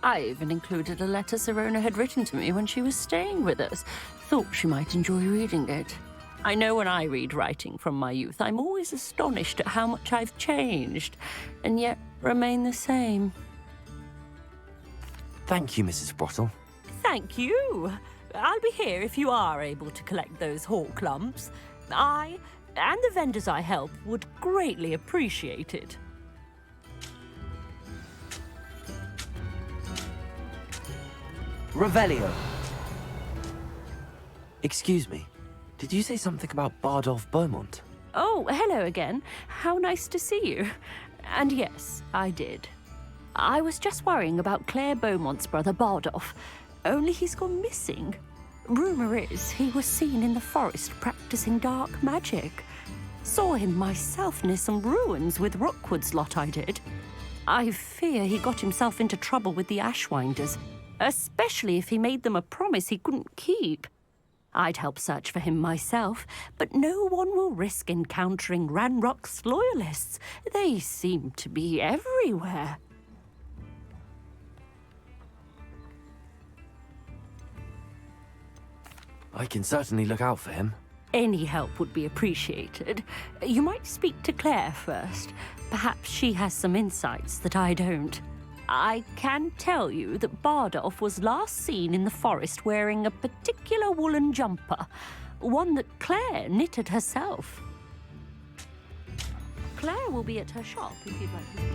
S2: I even included a letter Sirona had written to me when she was staying with us. Thought she might enjoy reading it. I know when I read writing from my youth, I'm always astonished at how much I've changed, and yet remain the same.
S4: Thank you, Mrs. Sprottle.
S2: Thank you. I'll be here if you are able to collect those Hawklumps. I, and the vendors I help, would greatly appreciate it.
S4: Revelio. Excuse me. Did you say something about Bardolph Beaumont?
S2: Oh, hello again. How nice to see you. And yes, I did. I was just worrying about Claire Beaumont's brother Bardolph. Only he's gone missing. Rumour is he was seen in the forest practicing dark magic. Saw him myself near some ruins with Rookwood's lot I did. I fear he got himself into trouble with the Ashwinders, especially if he made them a promise he couldn't keep. I'd help search for him myself, but no one will risk encountering Ranrock's loyalists. They seem to be everywhere.
S4: I can certainly look out for him.
S2: Any help would be appreciated. You might speak to Claire first. Perhaps she has some insights that I don't. I can tell you that Bardolph was last seen in the forest wearing a particular woolen jumper, one that Claire knitted herself. Claire will be at her shop if you'd like to speak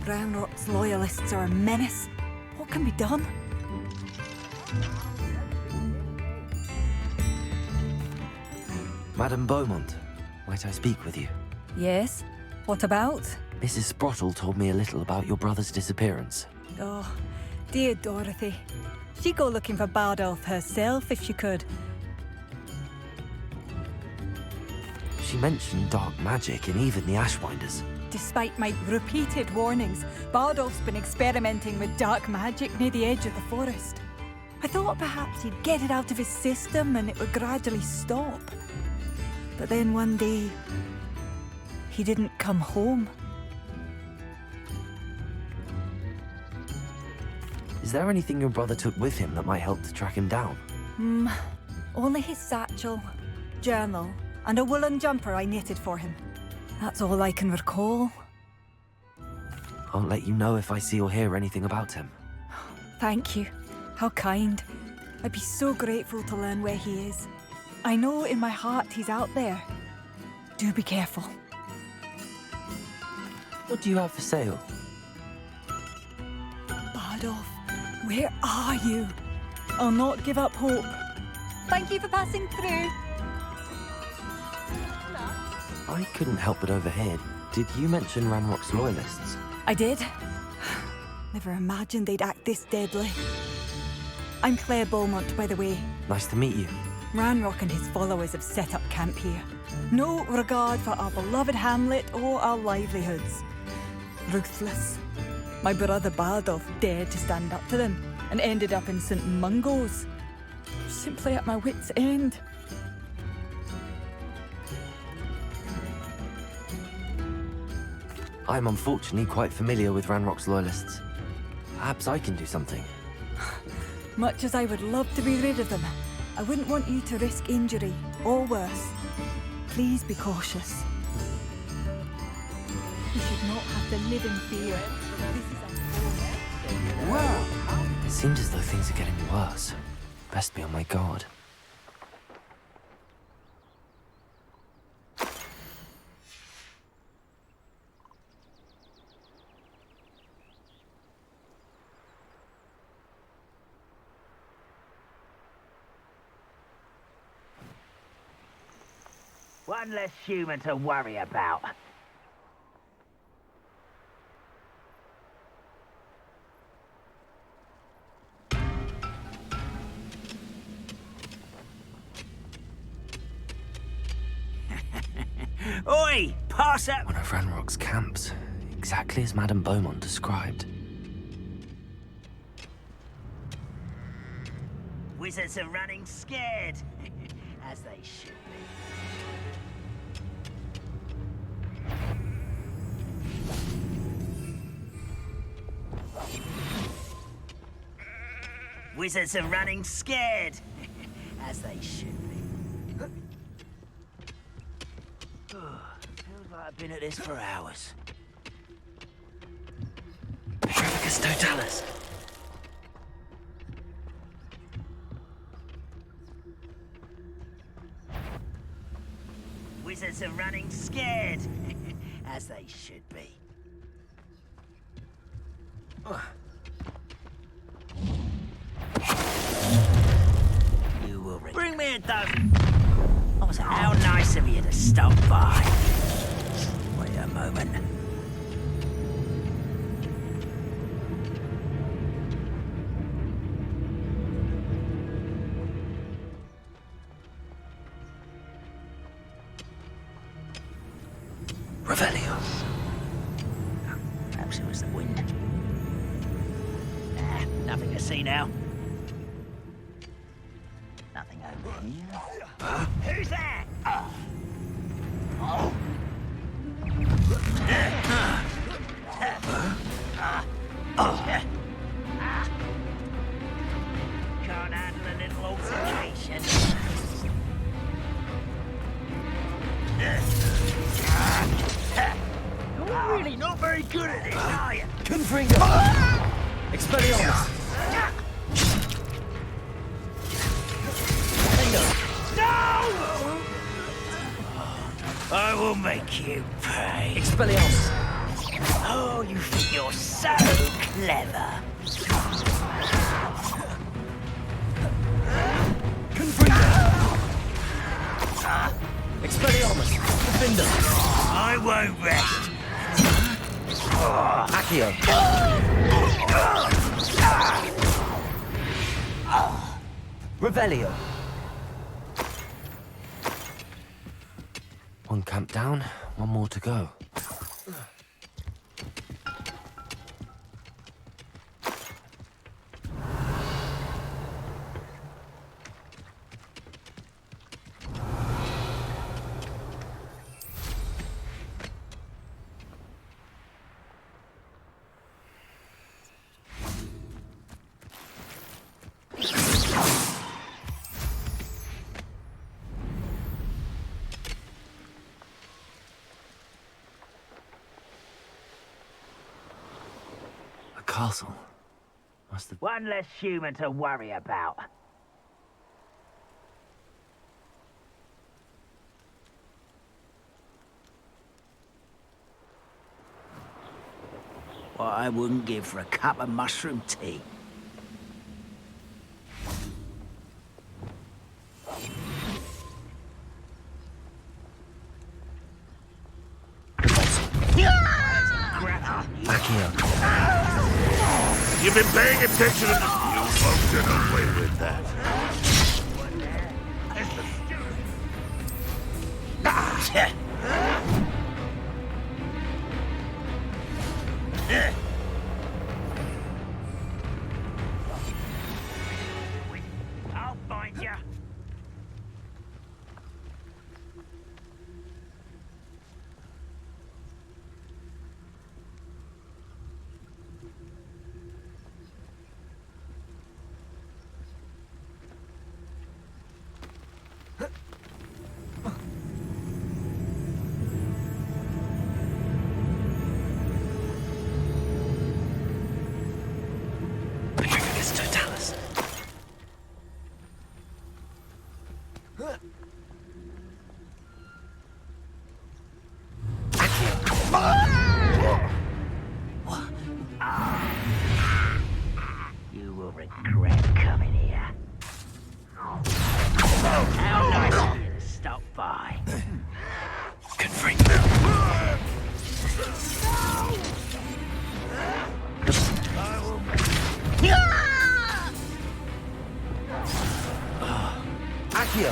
S2: to her.
S1: Ranrock's loyalists are a menace. What can be done?
S4: Madame Beaumont, might I speak with you?
S1: Yes? What about?
S4: Mrs. Sprottle told me a little about your brother's disappearance.
S1: Oh, dear Dorothy. She'd go looking for Bardolph herself if she could.
S4: She mentioned dark magic and even the Ashwinders.
S1: Despite my repeated warnings, Bardolph's been experimenting with dark magic near the edge of the forest. I thought perhaps he'd get it out of his system and it would gradually stop. But then one day, he didn't come home.
S4: Is there anything your brother took with him that might help to track him down?
S1: Only his satchel, journal, and a woolen jumper I knitted for him. That's all I can recall.
S4: I'll let you know if I see or hear anything about him.
S1: Thank you. How kind. I'd be so grateful to learn where he is. I know in my heart he's out there. Do be careful.
S4: What do you have for sale?
S1: Bardolph, where are you? I'll not give up hope. Thank you for passing through.
S4: I couldn't help but overhear. Did you mention Ranrock's loyalists?
S1: I did. Never imagined they'd act this deadly. I'm Claire Beaumont, by the way.
S4: Nice to meet you.
S1: Ranrock and his followers have set up camp here. No regard for our beloved hamlet or our livelihoods. Ruthless. My brother Bardolph dared to stand up to them and ended up in St. Mungo's. Simply at my wit's end.
S4: I'm unfortunately quite familiar with Ranrock's loyalists. Perhaps I can do something.
S1: Much as I would love to be rid of them, I wouldn't want you to risk injury, or worse. Please be cautious. You should not have to live in fear.
S4: Wow! It seems as though things are getting worse. Best be on my guard.
S5: One less human to worry about. Oi! Pass up!
S4: One of Ranrock's camps, exactly as Madame Beaumont described.
S5: Wizards are running scared, as they should be. Wizards are running scared, as they should be. Feels like I've been at this for hours.
S4: Petrificus totalis!
S5: Wizards are running scared, as they should be. You will bring me a dozen. Oh, so how nice of you to stop by. Wait a moment.
S4: Revelio.
S5: Perhaps it was the wind. Nothing to see now. Nothing over here. Who's that? Can't handle a little altercation. You're really not very good at this, are you?
S4: Confringo! Expelliarmus!
S5: No! I will make you pay.
S4: Expelliarmus!
S5: Oh, you think you're so clever.
S4: Confringo! Expelliarmus! Defender!
S5: I won't rest.
S4: Accio! Revelio. One camp down, one more to go. Castle. Must have...
S5: One less human to worry about. What I wouldn't give for a cup of mushroom tea.
S4: Back here.
S14: You've been paying attention to you folks get away with that.
S5: I'll find you. You will regret coming here. How nice of you to stop by.
S4: Good freak. Accio!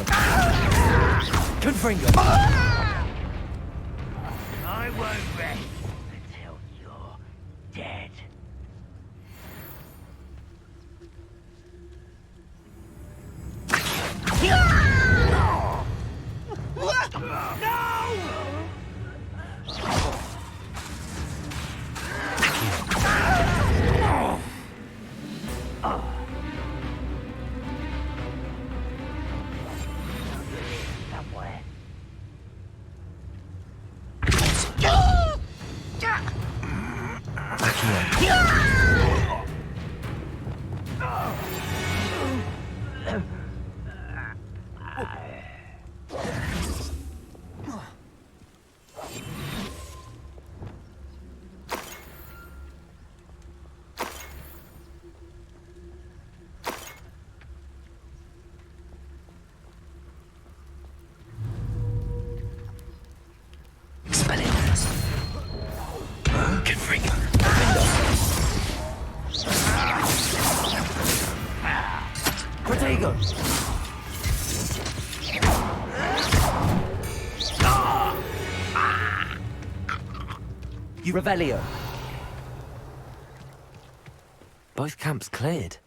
S4: Confringo!
S5: I won't rest until you're dead. Somewhere.
S4: Protego! Revelio. Both camps cleared.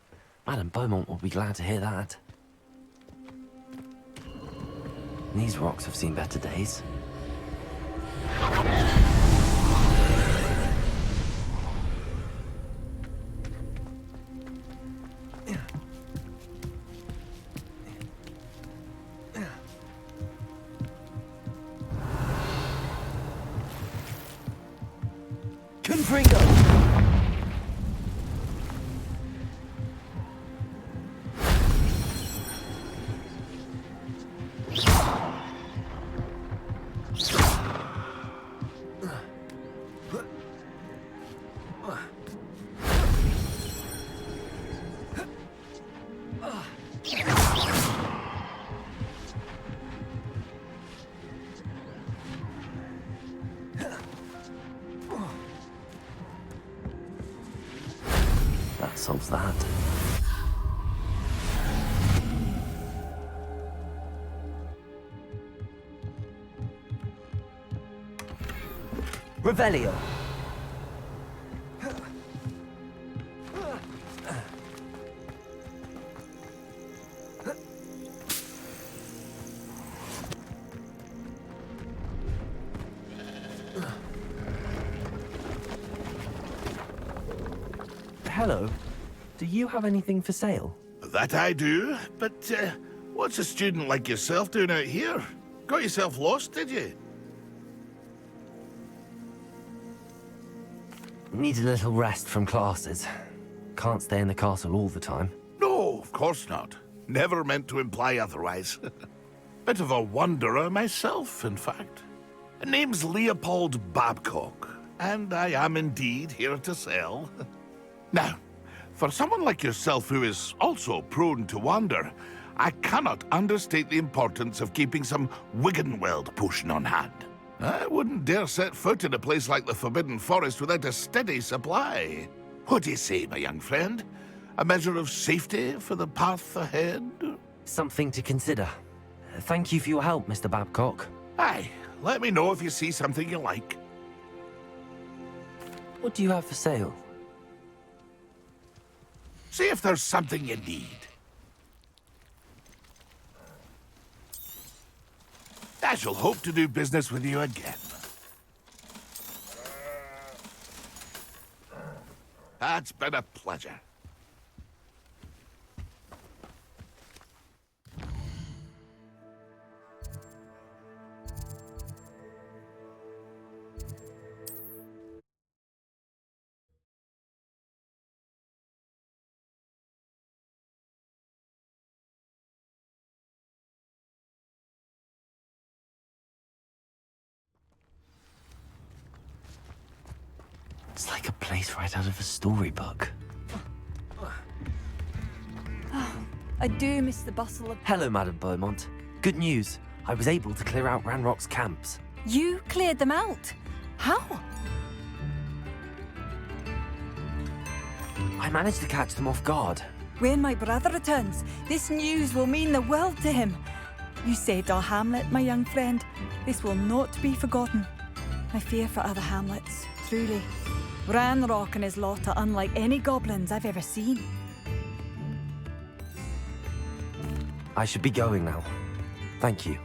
S4: Madame Beaumont will be glad to hear that. These rocks have seen better days. Confringo! That solves that. Revelio. Hello. Do you have anything for sale?
S14: That I do, but what's a student like yourself doing out here? Got yourself lost, did you?
S4: Need a little rest from classes. Can't stay in the castle all the time.
S14: No, of course not. Never meant to imply otherwise. Bit of a wanderer myself, in fact. Name's Leopold Babcock, and I am indeed here to sell. Now, for someone like yourself who is also prone to wander, I cannot understate the importance of keeping some Wiggenweld potion on hand. I wouldn't dare set foot in a place like the Forbidden Forest without a steady supply. What do you say, my young friend? A measure of safety for the path ahead?
S4: Something to consider. Thank you for your help, Mr. Babcock.
S14: Aye, let me know if you see something you like.
S4: What do you have for sale?
S14: See if there's something you need. I shall hope to do business with you again. That's been a pleasure.
S4: It's like a place right out of a storybook.
S1: I do miss the bustle of...
S4: Hello, Madame Beaumont. Good news. I was able to clear out Ranrock's camps.
S1: You cleared them out? How?
S4: I managed to catch them off guard.
S1: When my brother returns, this news will mean the world to him. You saved our hamlet, my young friend. This will not be forgotten. I fear for other hamlets, truly. Ranrock and his lot are unlike any goblins I've ever seen.
S4: I should be going now. Thank you.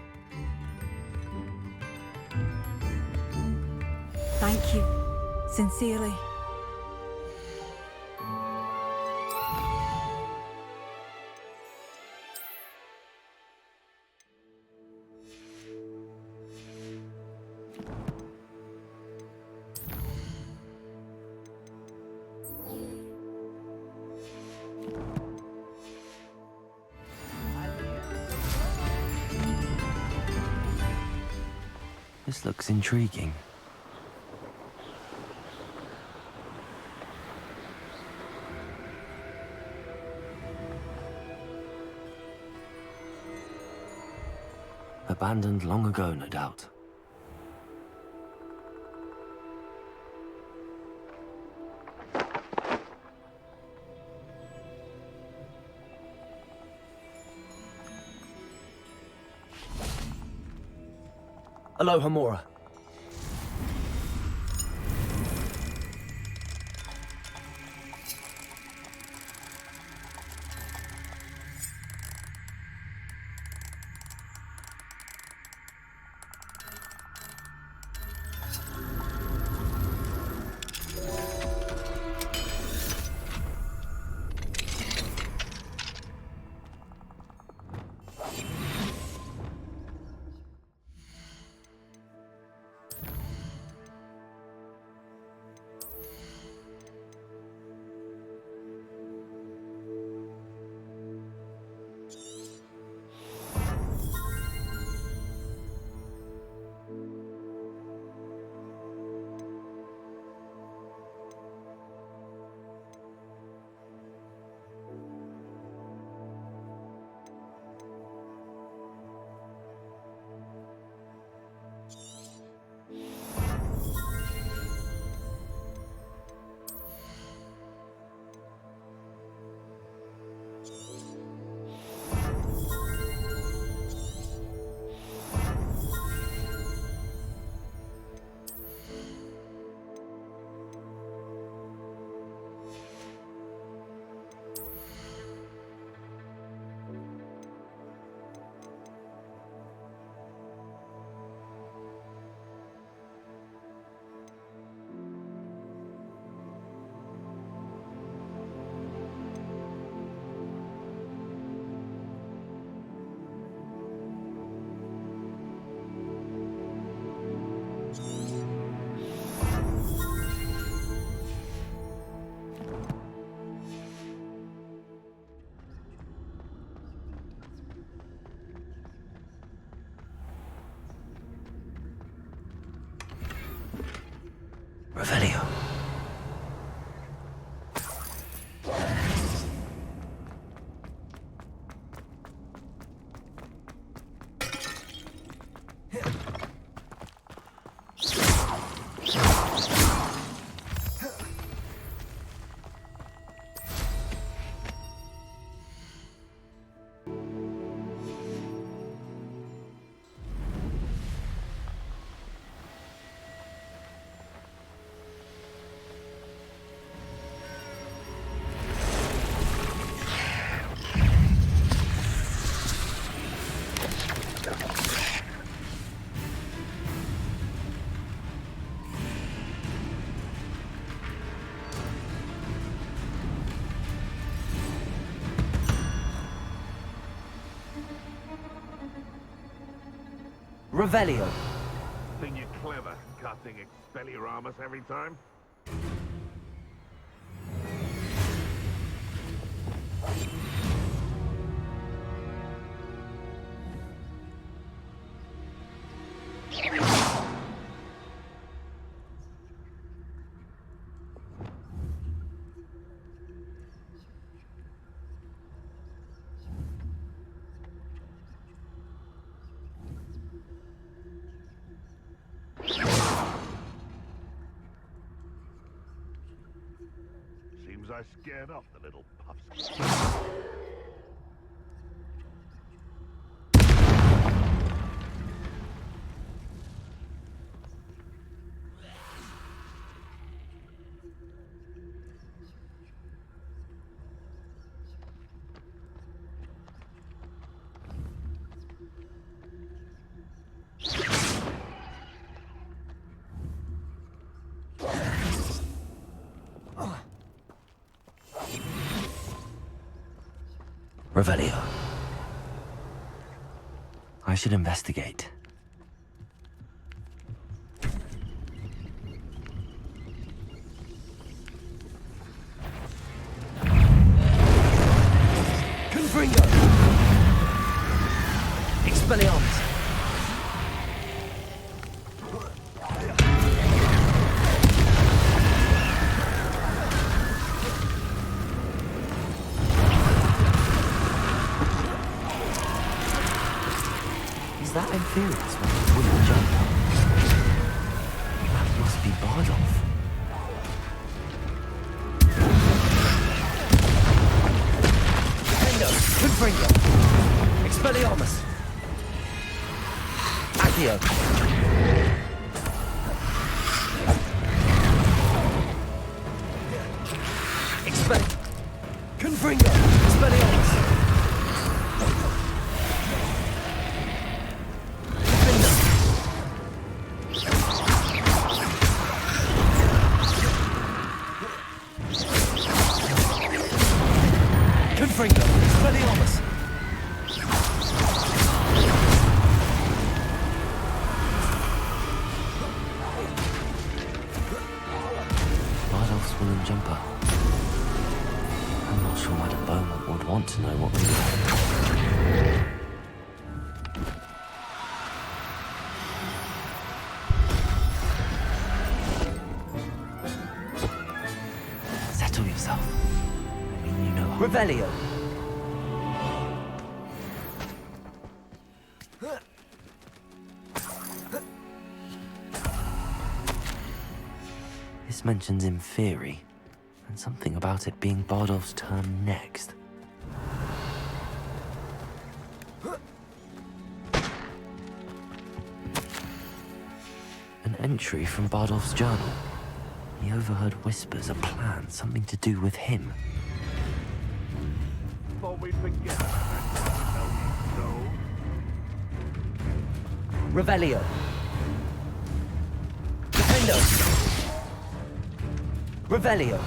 S1: Thank you. Sincerely.
S4: This looks intriguing. Abandoned long ago, no doubt. Aloha, Mora. Revelio.
S6: Think you're clever, cutting Expelliarmus every time? Seems I scared off the little puffs.
S4: Revelio. I should investigate. Confringo! Expelliarmus! Is that Inferius when he wouldn't jump? That must be Bardolph. Defendo! Confringo! Expelliarmus! Accio! Confringo! Expelliarmus! Confringo! Expelliarmus! Bardolph's woolen jumper. I'm not sure why the Beaumont would want to know what we do. Settle yourself. I mean, you know. Revelio! This mentions Inferi, and something about it being Bardolph's turn next. An entry from Bardolph's journal. He overheard whispers, a plan, something to do with him.
S6: Thought we'd forget about that. No.
S4: Revelio! Defendo! Revelio!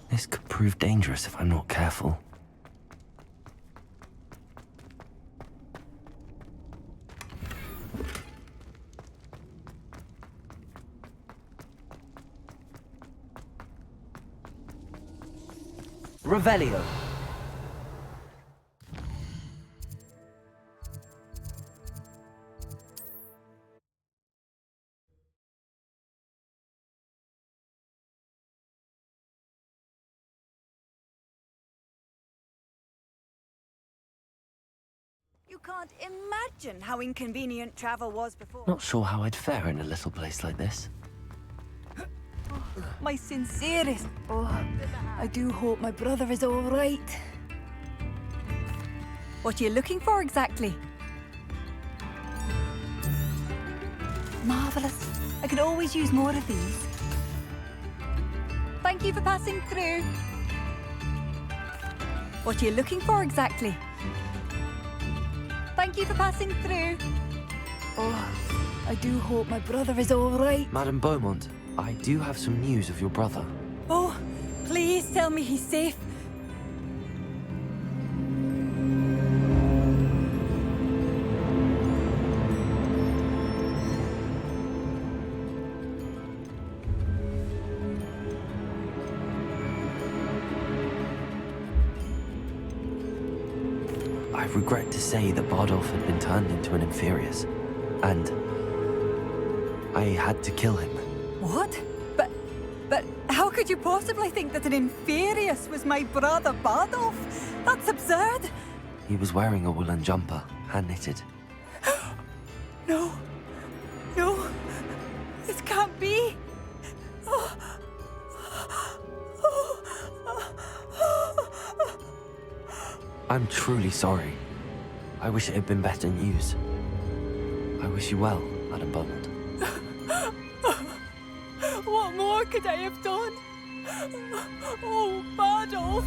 S4: This could prove dangerous if I'm not careful. Revelio!
S1: You can't imagine how inconvenient travel was before.
S4: Not sure how I'd fare in a little place like this.
S1: My sincerest. Oh, I do hope my brother is all right. What are you looking for exactly? Marvellous. I could always use more of these. Thank you for passing through. What are you looking for exactly? Thank you for passing through. Oh, I do hope my brother is all right.
S4: Madame Beaumont, I do have some news of your brother.
S1: Oh, please tell me he's safe.
S4: I regret to say that Bardolph had been turned into an Inferius, and I had to kill him.
S1: What? But how could you possibly think that an Inferius was my brother Bardolph? That's absurd.
S4: He was wearing a woolen jumper, hand-knitted.
S1: No. No. This can't be.
S4: I'm truly sorry. I wish it had been better news. I wish you well, Madame Beaumont.
S1: What more could I have done? Oh, Bardolph!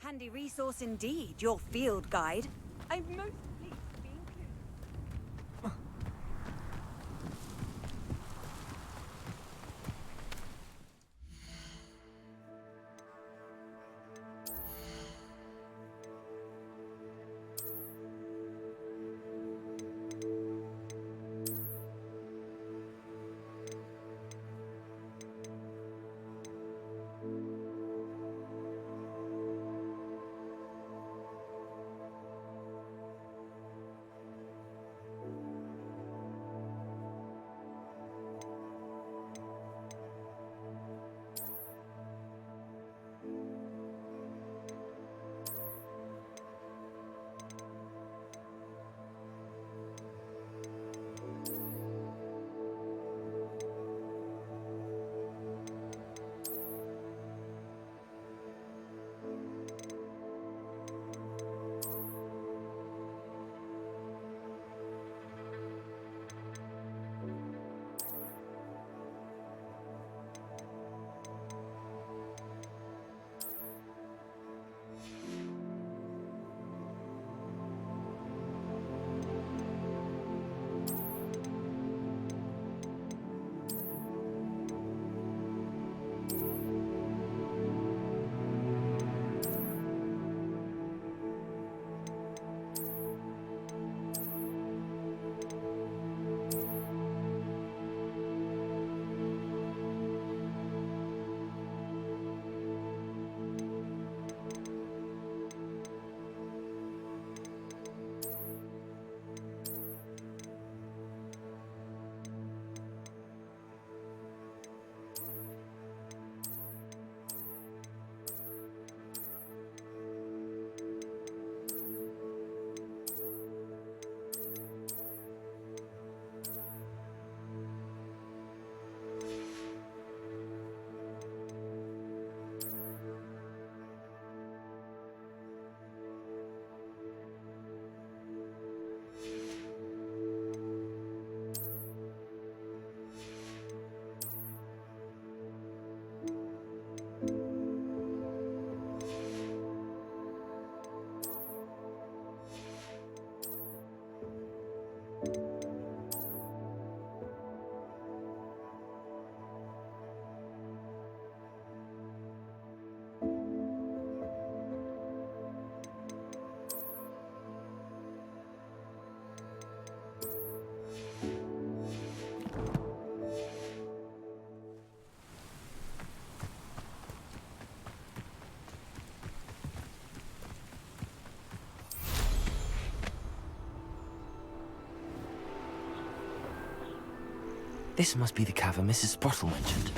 S15: Handy resource indeed, your field guide.
S1: I'm most pleased to be included.
S4: This must be the cavern Mrs. Sprottle mentioned.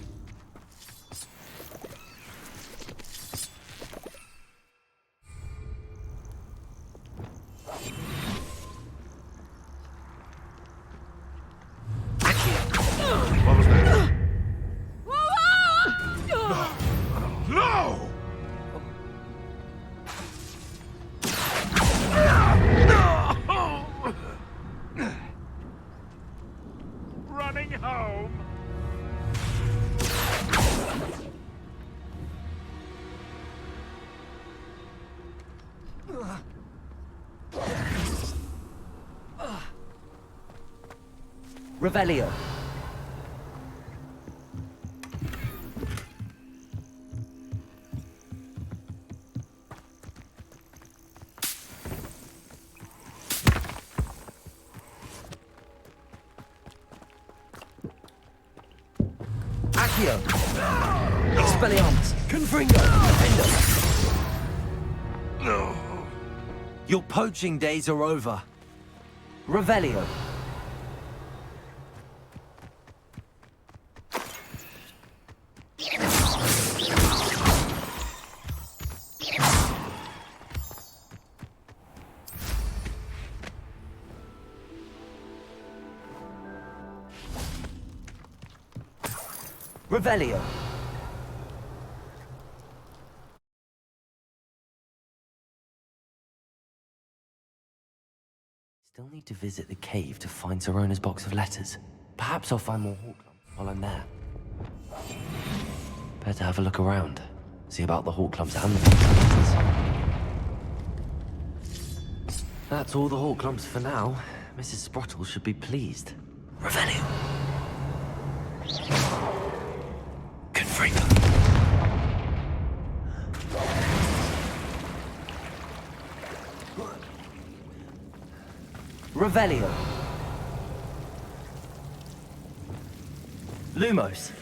S14: What was that? No! Running home.
S4: Revelio. Accio. Expelliarmus. Confringo. Defender.
S14: No.
S4: Your poaching days are over. Revelio. Revelio. Still need to visit the cave to find Zerona's box of letters. Perhaps I'll find more Hawklums while I'm there. Better have a look around. See about the Hawklums and the box of letters. That's all the Hawklums for now. Mrs. Sprottle should be pleased. Revelio. Confringo. Revelio. Lumos.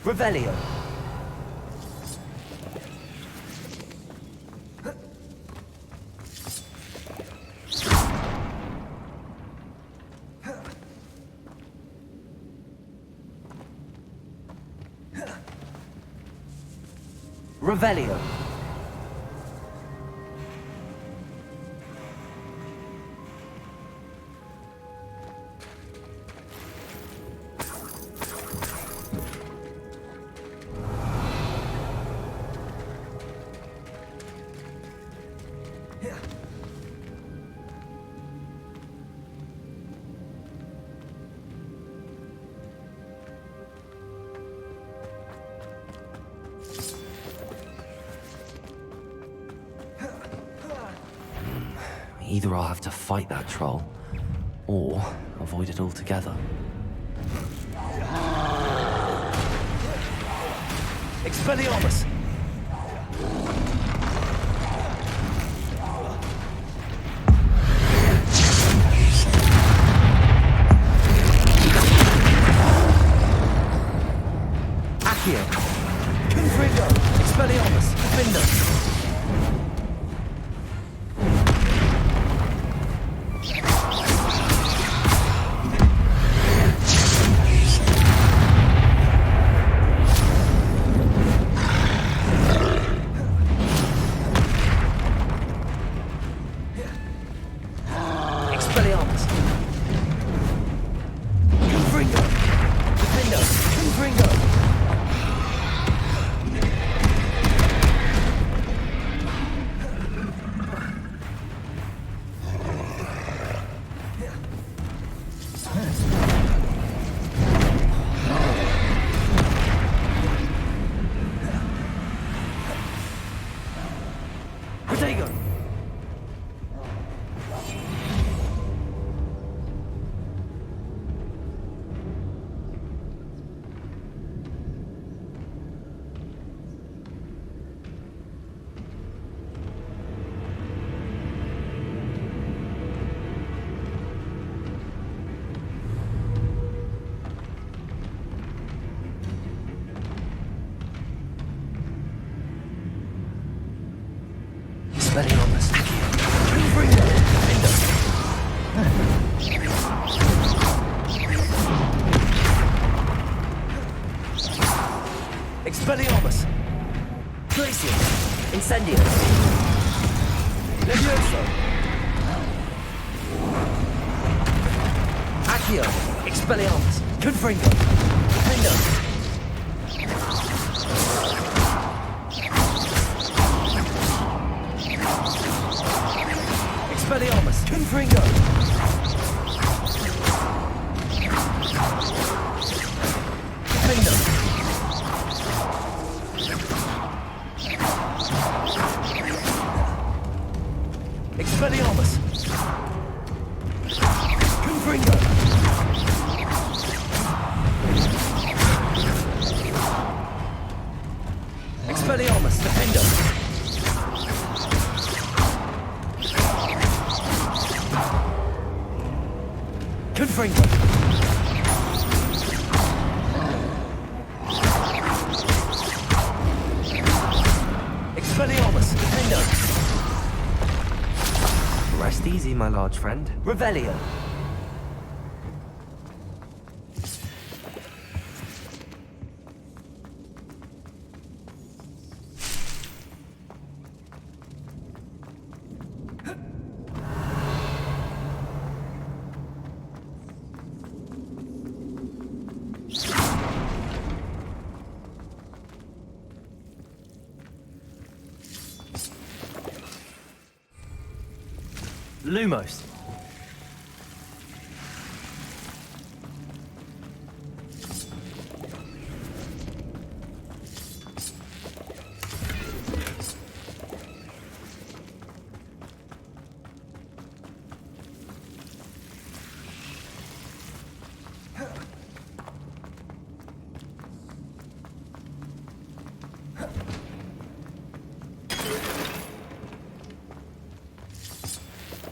S4: Revelio. Revelio. Either I'll have to fight that troll, or avoid it altogether. Expelliarmus! Accio! Confringo! Expelliarmus! Defender! Incendio. Levioso. Accio. Expelliarmus. Confringo. Defendo. Expelliarmus. Confringo. Defendo. Expelliarmus. Confringo. Expelliarmus. Defendo. Confringo. Expelliarmus. Defendo. Rest easy, my large friend. Revelio. Lumos.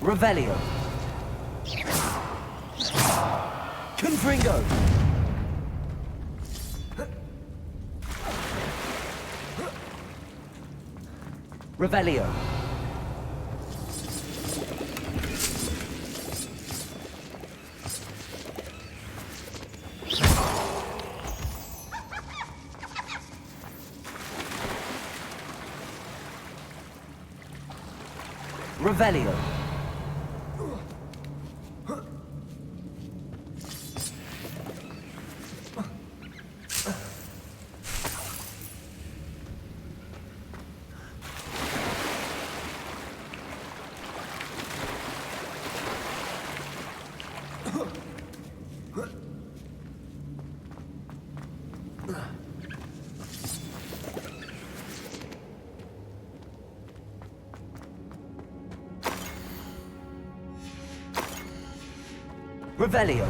S4: Revelio. Confringo. Revelio. Revelio. Revelio.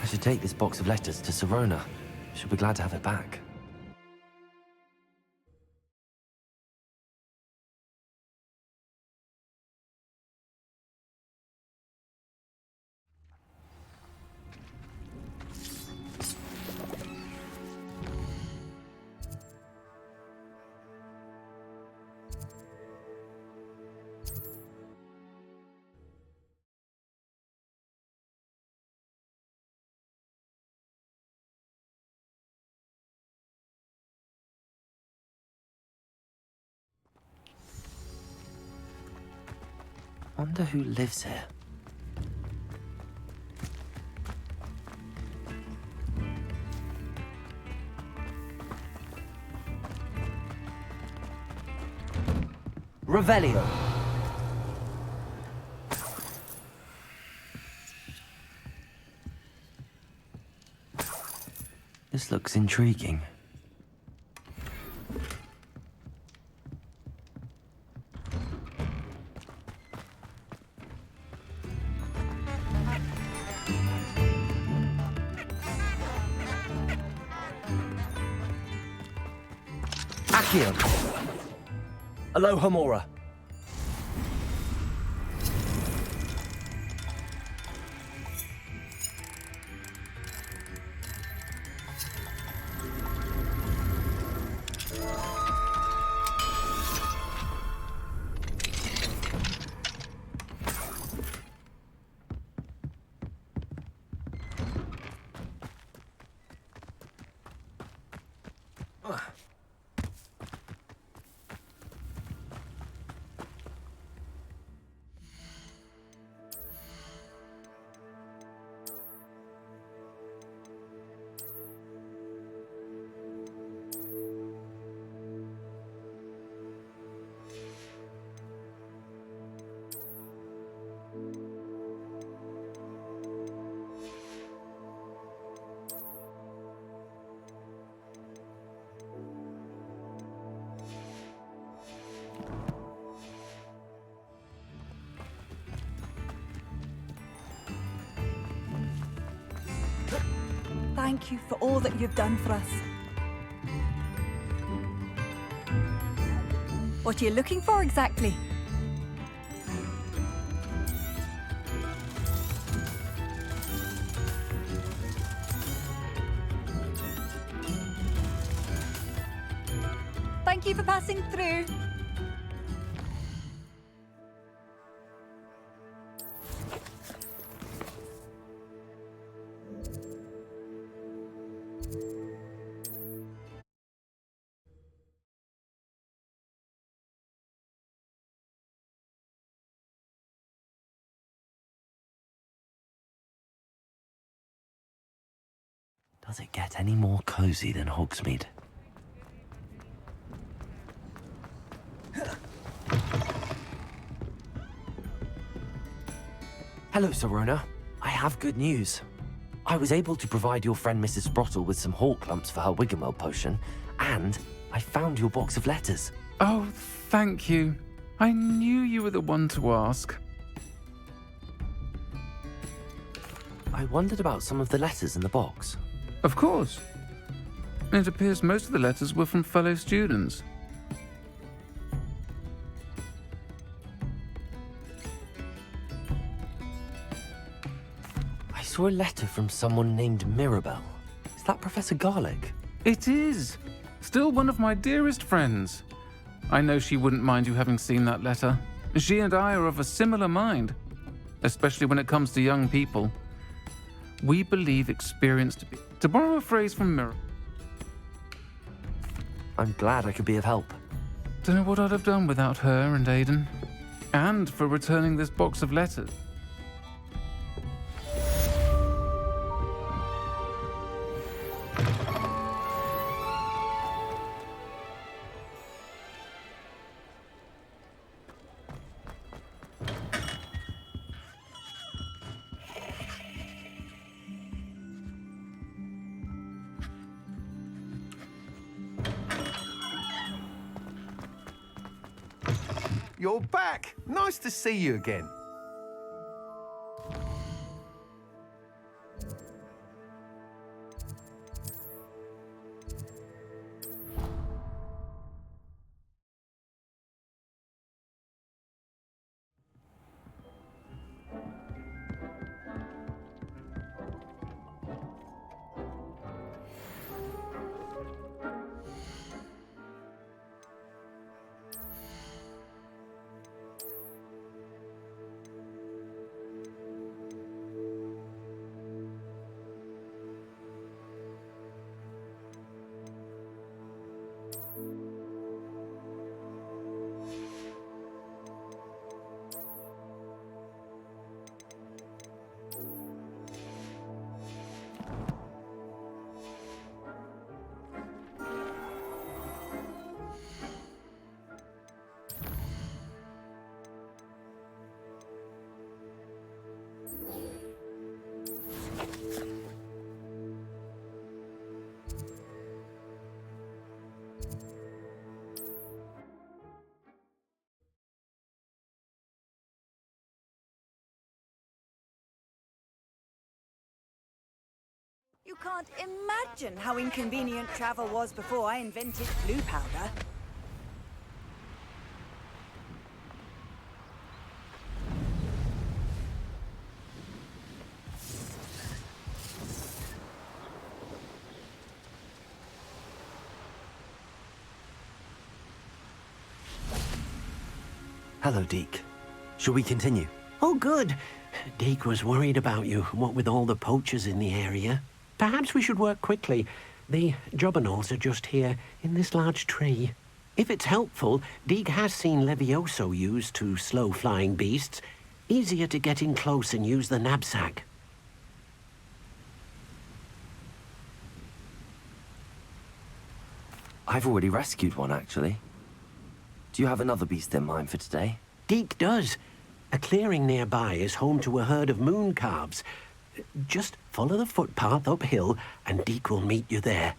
S4: I should take this box of letters to Sirona. She'll be glad to have it back. Wonder who lives here. Revelio. This looks intriguing. Accio. Alohomora.
S1: thank you for all that you've done for us. What are you looking for exactly? Thank you for passing through.
S4: Does it get any more cozy than Hogsmeade? Hello, Sorona. I have good news. I was able to provide your friend Mrs. Sprottle with some hawk lumps for her Wiggenweld potion, and I found your box of letters.
S13: Oh, thank you. I knew you were the one to ask.
S4: I wondered about some of the letters in the box.
S13: Of course. It appears most of the letters were from fellow students.
S4: I saw a letter from someone named Mirabelle. Is that Professor Garlick?
S13: It is. Still one of my dearest friends. I know she wouldn't mind you having seen that letter. She and I are of a similar mind, especially when it comes to young people. We believe experience to borrow a phrase from Mirror.
S4: I'm glad I could be of help.
S13: Don't know what I'd have done without her and Aidan. And for returning this box of letters.
S12: You're back. Nice to see you again.
S15: You can't imagine how inconvenient travel was before I invented blue powder.
S4: Hello, Deke. Shall we continue?
S9: Oh, good. Deke was worried about you, what with all the poachers in the area. Perhaps we should work quickly. The jobberknolls are just here, in this large tree. If it's helpful, Deke has seen Levioso used to slow flying beasts. Easier to get in close and use the knapsack.
S4: I've already rescued one, actually. Do you have another beast in mind for today?
S9: Deke does. A clearing nearby is home to a herd of moon calves. Just follow the footpath uphill, and Deke will meet you there.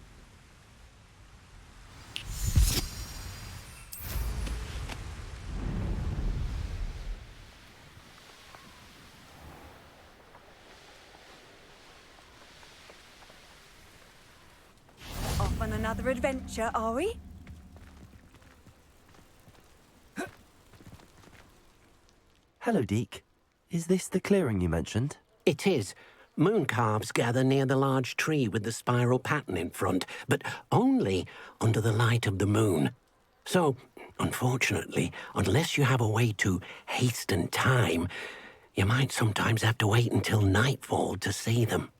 S15: another adventure, are we?
S4: Hello, Deke. Is this the clearing you mentioned?
S9: It is. Moon calves gather near the large tree with the spiral pattern in front, but only under the light of the moon. So, unfortunately, unless you have a way to hasten time, you might sometimes have to wait until nightfall to see them.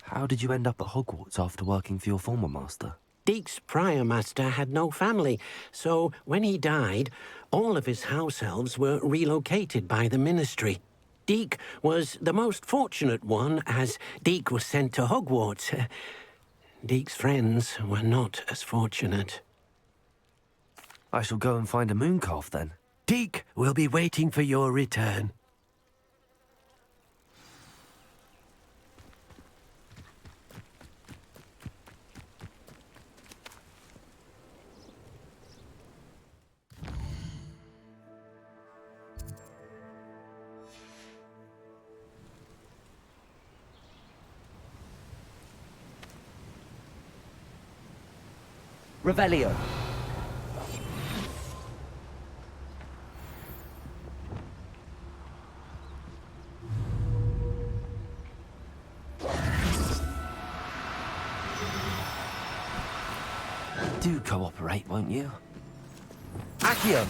S4: How did you end up at Hogwarts after working for your former master?
S9: Deke's prior master had no family, so when he died, all of his house elves were relocated by the ministry. Deke was the most fortunate one, as Deke was sent to Hogwarts. Deke's friends were not as fortunate.
S4: I shall go and find a moon calf then.
S9: Deke will be waiting for your return.
S3: Revelio.
S4: Do cooperate, won't you?
S3: Accio.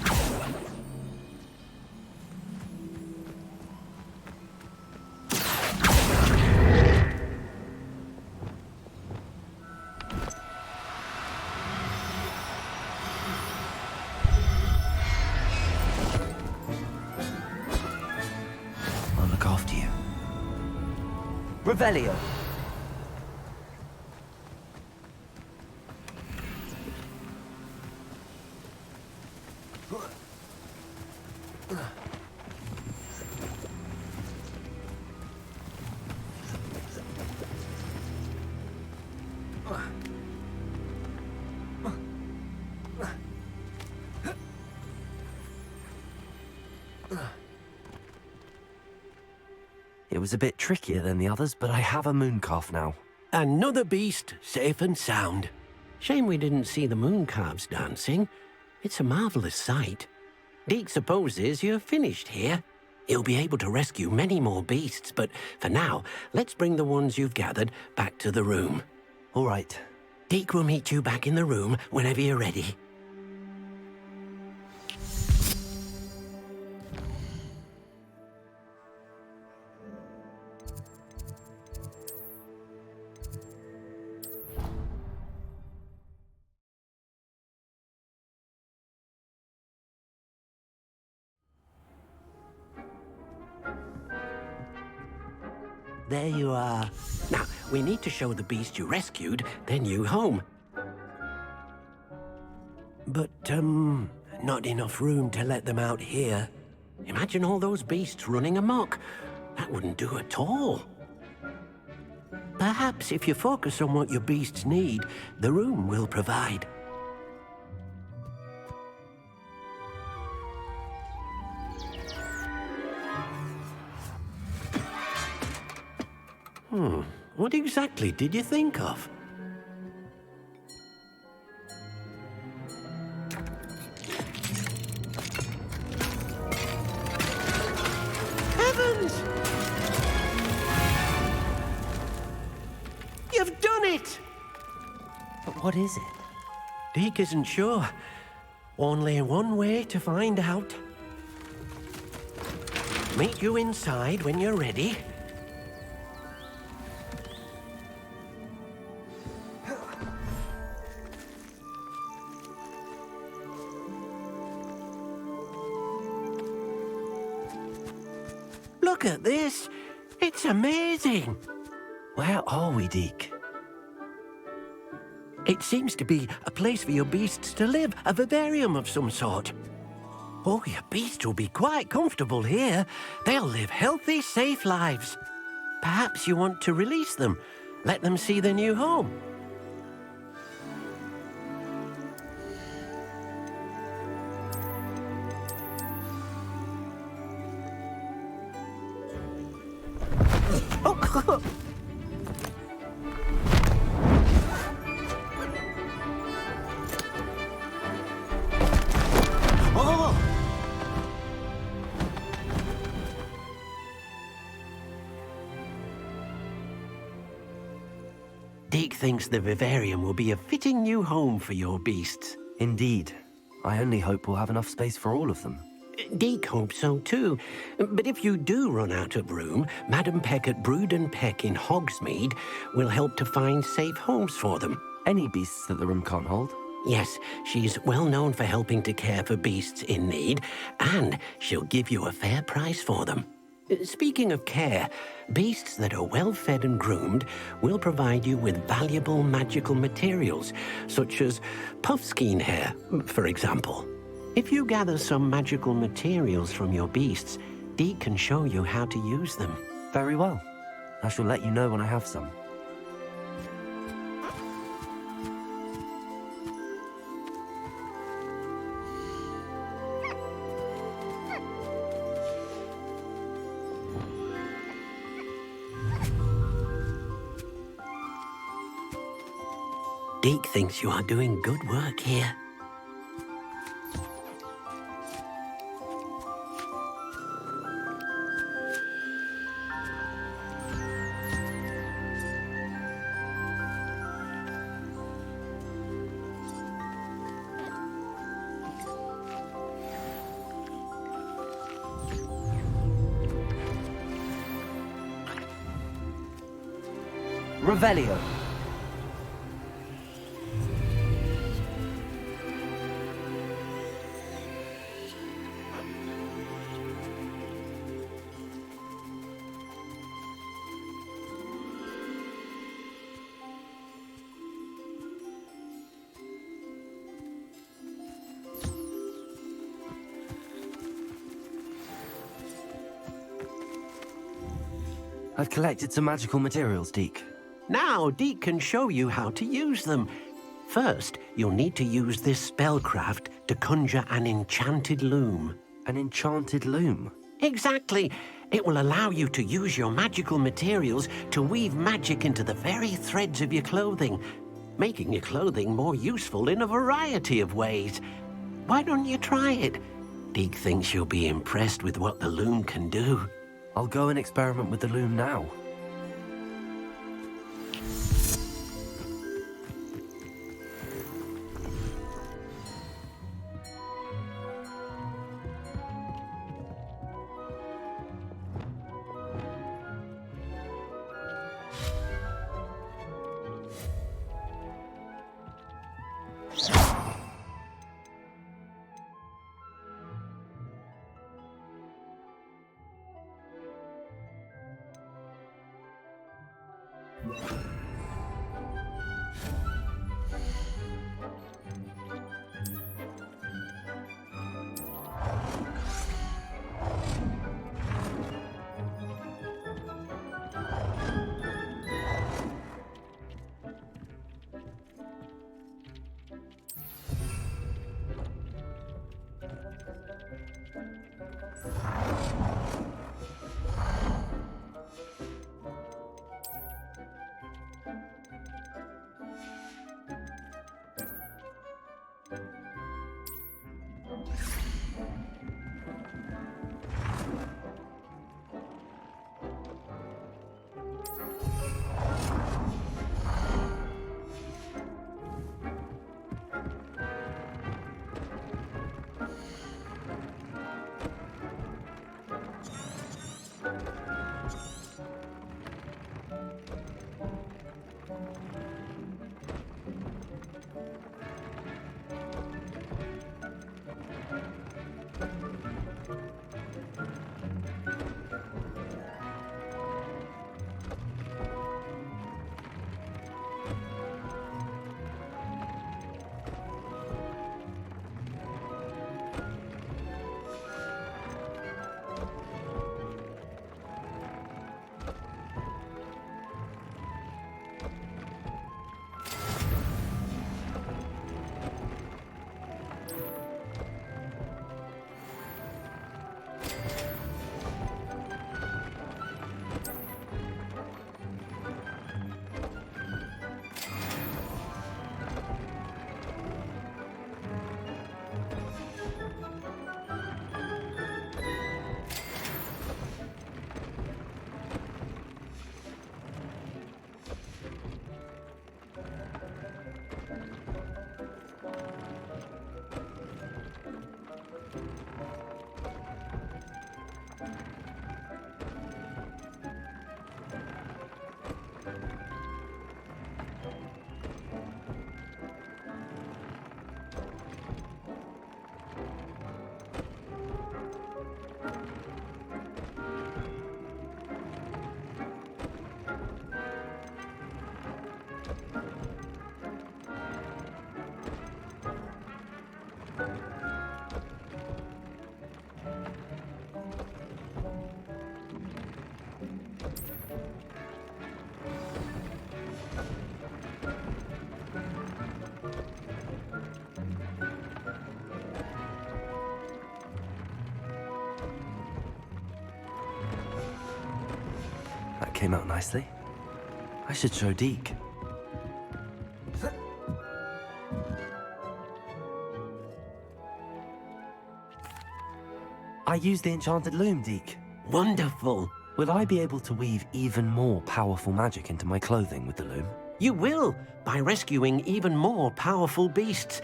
S4: I'll look after you.
S3: Revelio.
S4: It was a bit trickier than the others, but I have a moon calf now.
S9: Another beast, safe and sound. Shame we didn't see the moon calves dancing. It's a marvelous sight. Deke supposes you're finished here. He'll be able to rescue many more beasts, but for now, let's bring the ones you've gathered back to the room.
S4: All right.
S9: Deke will meet you back in the room whenever you're ready. There you are. Now, we need to show the beast you rescued their new home. But, not enough room to let them out here. Imagine all those beasts running amok. That wouldn't do at all. Perhaps if you focus on what your beasts need, the room will provide. What exactly did you think of? Heavens! You've done it!
S4: But what is it?
S9: Deke isn't sure. Only one way to find out. Meet you inside when you're ready. Look at this. It's amazing.
S4: Where are we, Deke?
S9: It seems to be a place for your beasts to live, a vivarium of some sort. Oh, your beasts will be quite comfortable here. They'll live healthy, safe lives. Perhaps you want to release them, let them see their new home. thinks the vivarium will be a fitting new home for your beasts.
S4: Indeed. I only hope we'll have enough space for all of them.
S9: Deke hopes so too. But if you do run out of room, Madam Peck at Brood and Peck in Hogsmeade will help to find safe homes for them.
S4: Any beasts that the room can't hold?
S9: Yes, she's well known for helping to care for beasts in need, and she'll give you a fair price for them. Speaking of care, beasts that are well fed and groomed will provide you with valuable magical materials, such as puffskein hair, for example. If you gather some magical materials from your beasts, Deke can show you how to use them.
S4: Very well. I shall let you know when I have some.
S9: Deke thinks you are doing good work here.
S4: Revelio. I've collected some magical materials, Deke.
S9: Now, Deke can show you how to use them. First, you'll need to use this spellcraft to conjure an enchanted loom.
S4: An enchanted loom?
S9: Exactly. It will allow you to use your magical materials to weave magic into the very threads of your clothing, making your clothing more useful in a variety of ways. Why don't you try it? Deke thinks you'll be impressed with what the loom can do.
S4: I'll go and experiment with the loom now. came out nicely. I should show Deke. I used the enchanted loom, Deke.
S9: Wonderful.
S4: Will I be able to weave even more powerful magic into my clothing with the loom?
S9: You will, by rescuing even more powerful beasts.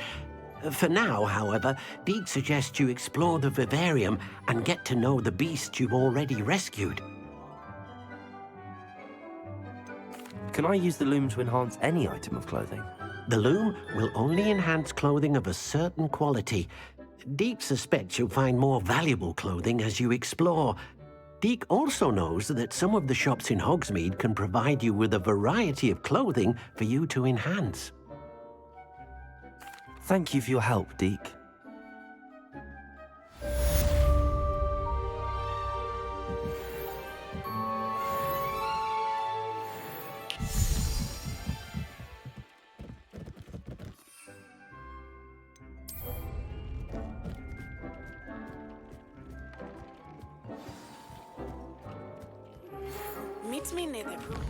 S9: For now, however, Deke suggests you explore the vivarium and get to know the beasts you've already rescued.
S4: Can I use the loom to enhance any item of clothing?
S9: The loom will only enhance clothing of a certain quality. Deke suspects you'll find more valuable clothing as you explore. Deke also knows that some of the shops in Hogsmeade can provide you with a variety of clothing for you to enhance.
S4: Thank you for your help, Deke.
S16: Meet me near the room.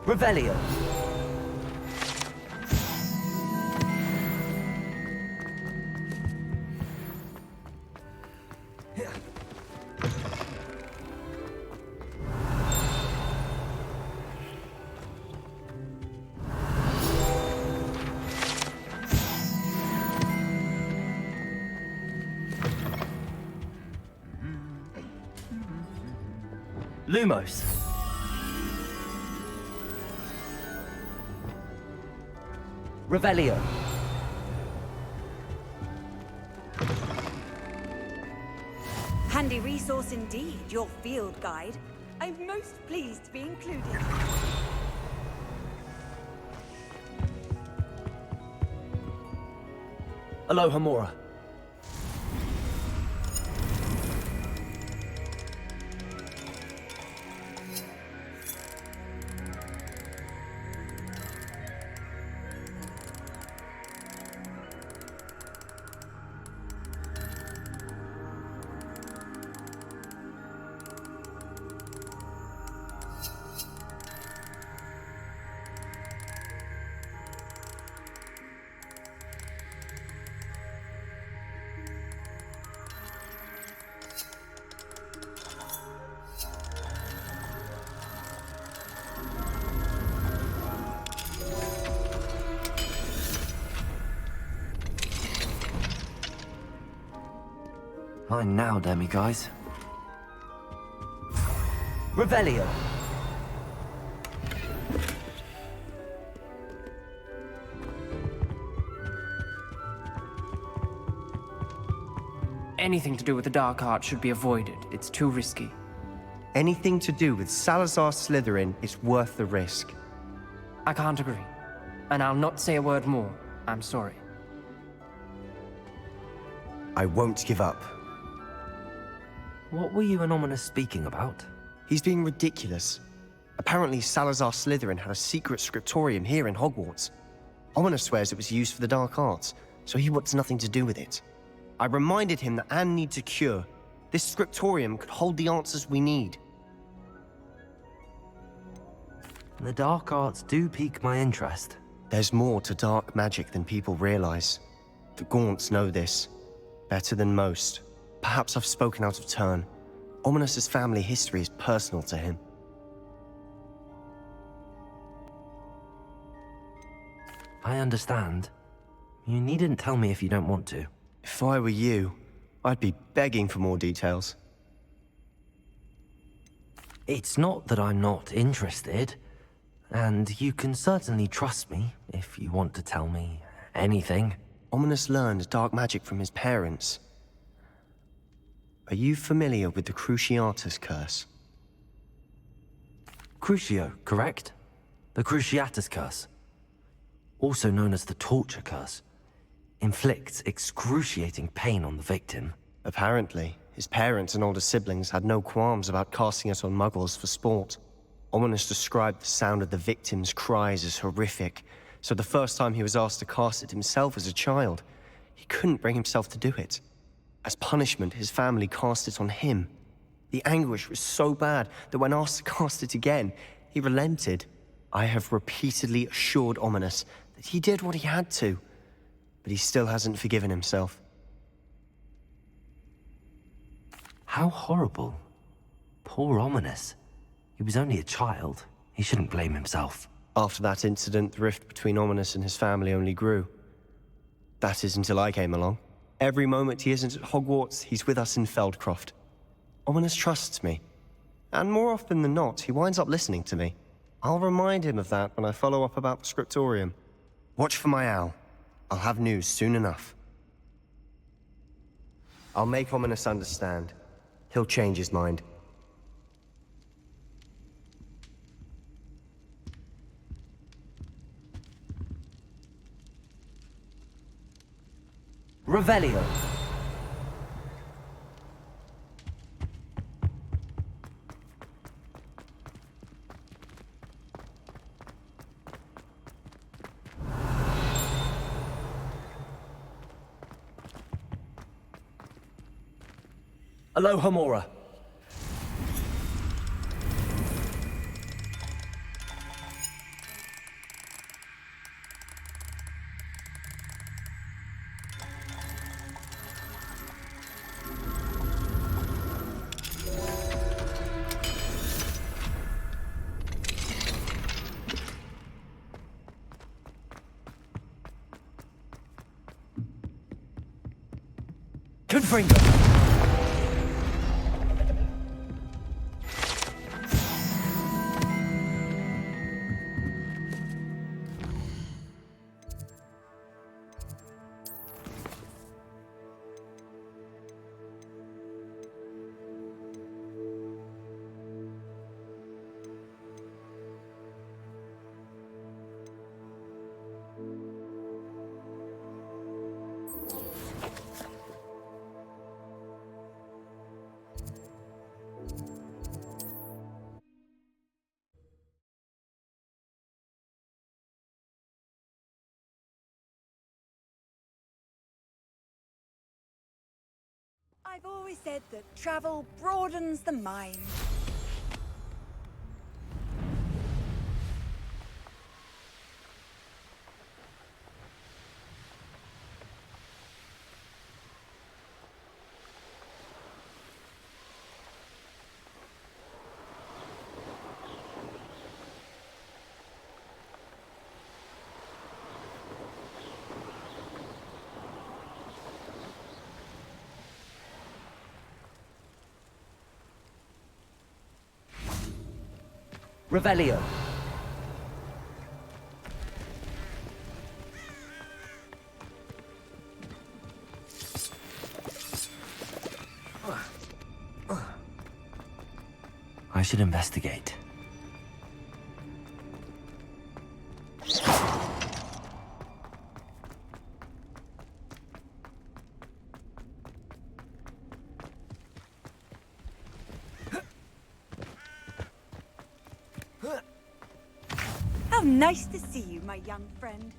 S4: Revelio. Lumos. Revelio.
S15: Handy resource indeed, your field guide. I'm most pleased to be included.
S4: Aloha Mora. Fine now, demiguise. Revelio.
S17: Anything to do with the dark art should be avoided. It's too risky.
S7: Anything to do with Salazar Slytherin is worth the risk.
S17: I can't agree. And I'll not say a word more. I'm sorry.
S7: I won't give up.
S4: What were you and Ominous speaking about?
S7: He's being ridiculous. Apparently Salazar Slytherin had a secret scriptorium here in Hogwarts. Ominous swears it was used for the dark arts, so he wants nothing to do with it. I reminded him that Anne needs a cure. This scriptorium could hold the answers we need.
S4: The dark arts do pique my interest.
S7: There's more to dark magic than people realize. The Gaunts know this. Better than most. Perhaps I've spoken out of turn. Ominous's family history is personal to him.
S4: I understand. You needn't tell me if you don't want to.
S7: If I were you, I'd be begging for more details.
S4: It's not that I'm not interested, and you can certainly trust me if you want to tell me anything.
S7: Ominous learned dark magic from his parents. Are you familiar with the Cruciatus curse?
S4: Crucio, correct? The Cruciatus curse. Also known as the torture curse. Inflicts excruciating pain on the victim.
S7: Apparently, his parents and older siblings had no qualms about casting it on muggles for sport. Ominous described the sound of the victim's cries as horrific, so the first time he was asked to cast it himself as a child, he couldn't bring himself to do it. As punishment, his family cast it on him. The anguish was so bad that when asked to cast it again, he relented. I have repeatedly assured Ominous that he did what he had to, but he still hasn't forgiven himself.
S4: How horrible. Poor Ominous. He was only a child. He shouldn't blame himself.
S7: After that incident, the rift between Ominous and his family only grew. That is until I came along. Every moment he isn't at Hogwarts, he's with us in Feldcroft. Ominous trusts me. And more often than not, he winds up listening to me. I'll remind him of that when I follow up about the scriptorium. Watch for my owl. I'll have news soon enough. I'll make Ominous understand. He'll change his mind.
S4: Revelio. Aloha Mora. Confringo.
S1: I've always said that travel broadens the mind.
S4: Revelio. I should investigate.
S1: How nice to see you, my young friend.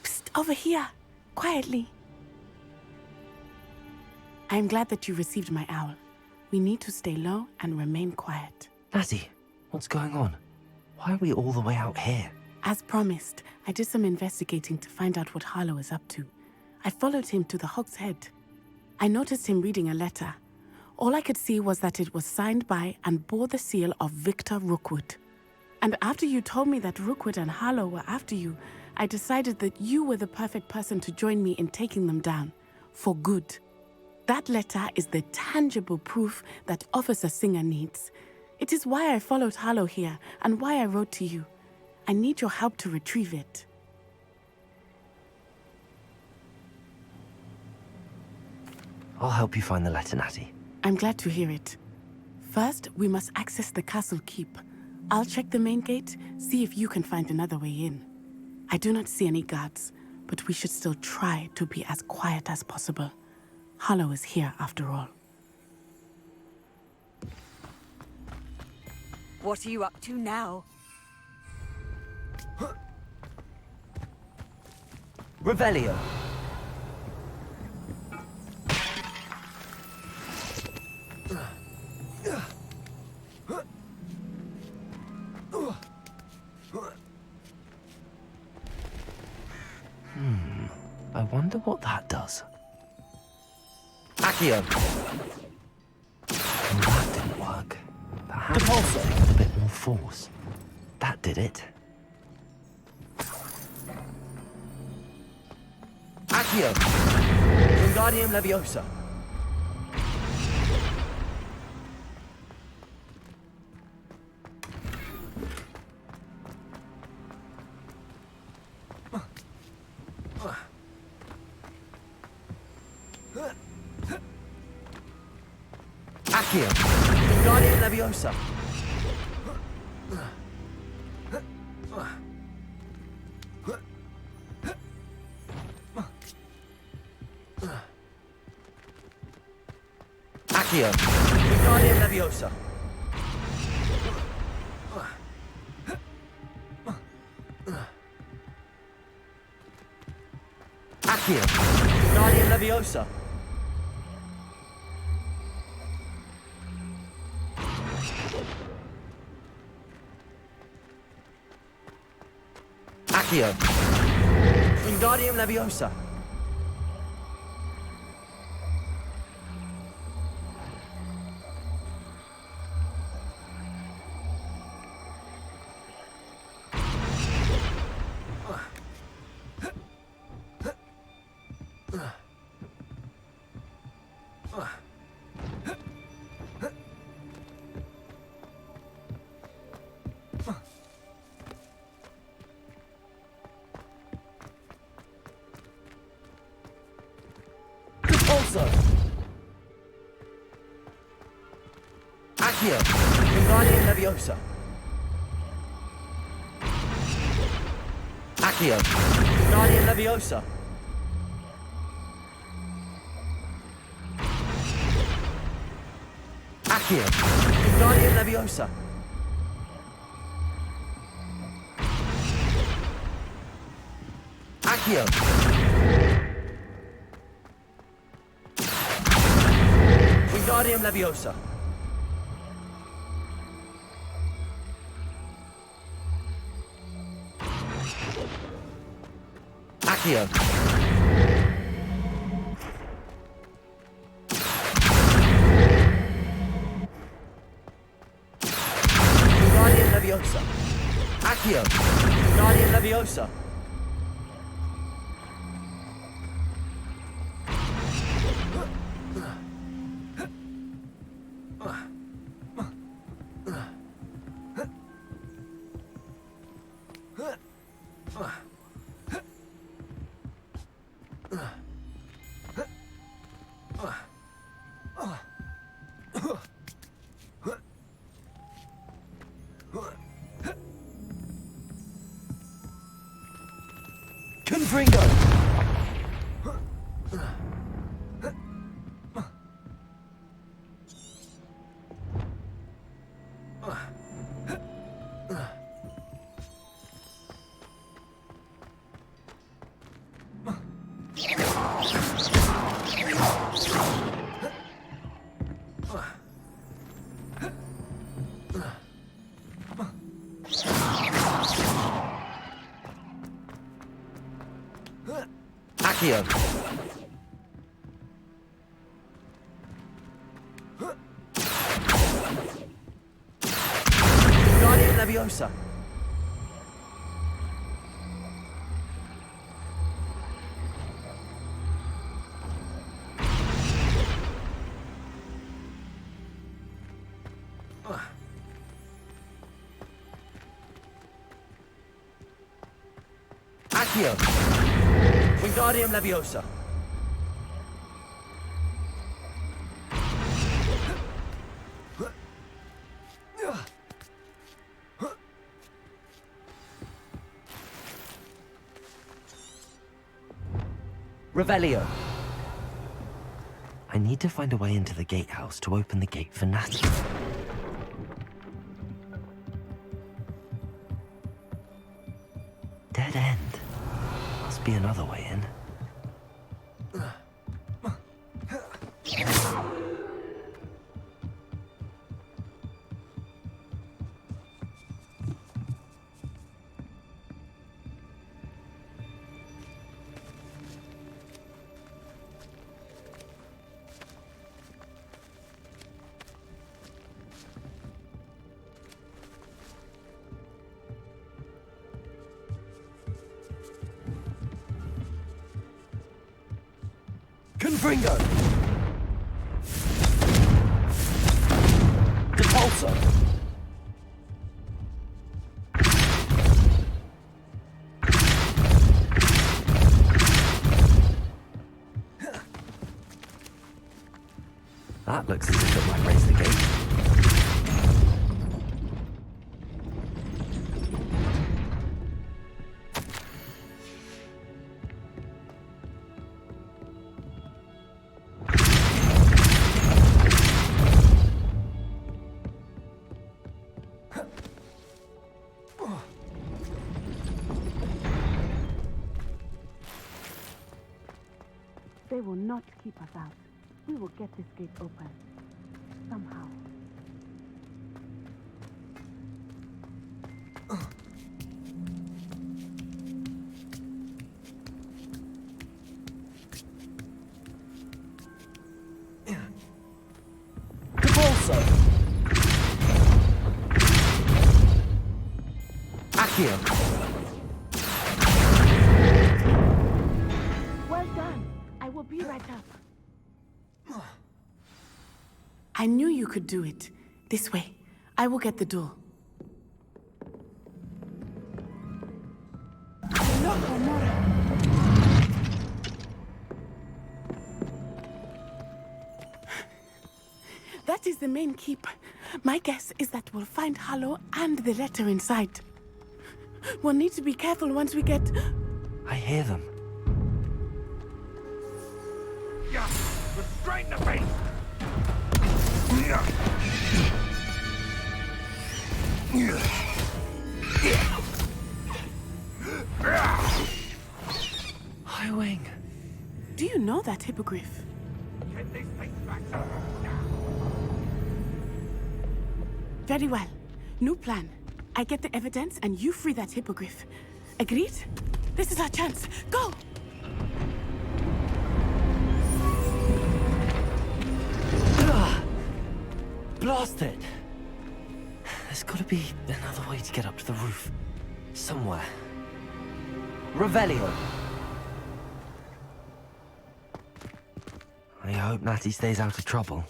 S16: Psst, over here. Quietly. I am glad that you received my owl. We need to stay low and remain quiet.
S4: Lassie, what's going on? Why are we all the way out here?
S16: As promised, I did some investigating to find out what Harlow is up to. I followed him to the Hog's Head. I noticed him reading a letter. All I could see was that it was signed by and bore the seal of Victor Rookwood. And after you told me that Rookwood and Harlow were after you, I decided that you were the perfect person to join me in taking them down. For good. That letter is the tangible proof that Officer Singer needs. It is why I followed Harlow here and why I wrote to you. I need your help to retrieve it.
S4: I'll help you find the letter, Natty.
S16: I'm glad to hear it. First, we must access the castle keep. I'll check the main gate, see if you can find another way in. I do not see any guards, but we should still try to be as quiet as possible. Harlow is here after all.
S15: What are you up to now?
S4: Revelio. I wonder what that does. Accio! And that didn't work. Perhaps with a bit more force. That did it. Accio! Wingardium Leviosa. Accio! Wingardium Leviosa. Accio! Wingardium Leviosa. Accio! Wingardium Leviosa. Accio! Wingardium Leviosa. Also. Accio! Wingardium Leviosa. Accio! Wingardium Leviosa. Accio! Wingardium Leviosa. Accio! Wingardium Leviosa. Accio. Wingardium Leviosa. Accio. Wingardium Leviosa. Confringo! Accio.
S5: Leviosa! Accio! Wingardium Leviosa! Revelio.
S4: I need to find a way into the gatehouse to open the gate for Natty. Dead end. Must be another way in.
S5: Confringo! Depulso!
S4: That looks as if it might raise the gate.
S16: They will not keep us out. We will get this gate open. Somehow.
S5: Depulso! Accio!
S16: Well done. I will be right up. I knew you could do it. This way. I will get the door. That is the main keep. My guess is that we'll find Hallow and the letter inside. We'll need to be careful once we get...
S4: I hear them.
S6: Yeah, restrain the beast!
S4: High Wing.
S16: Do you know that hippogriff?
S6: Get these things back.
S16: Very well. New plan. I get the evidence and you free that hippogriff. Agreed? This is our chance. Go!
S4: Blast it! There's gotta be another way to get up to the roof. Somewhere.
S5: Revelio!
S4: I hope Natty stays out of trouble.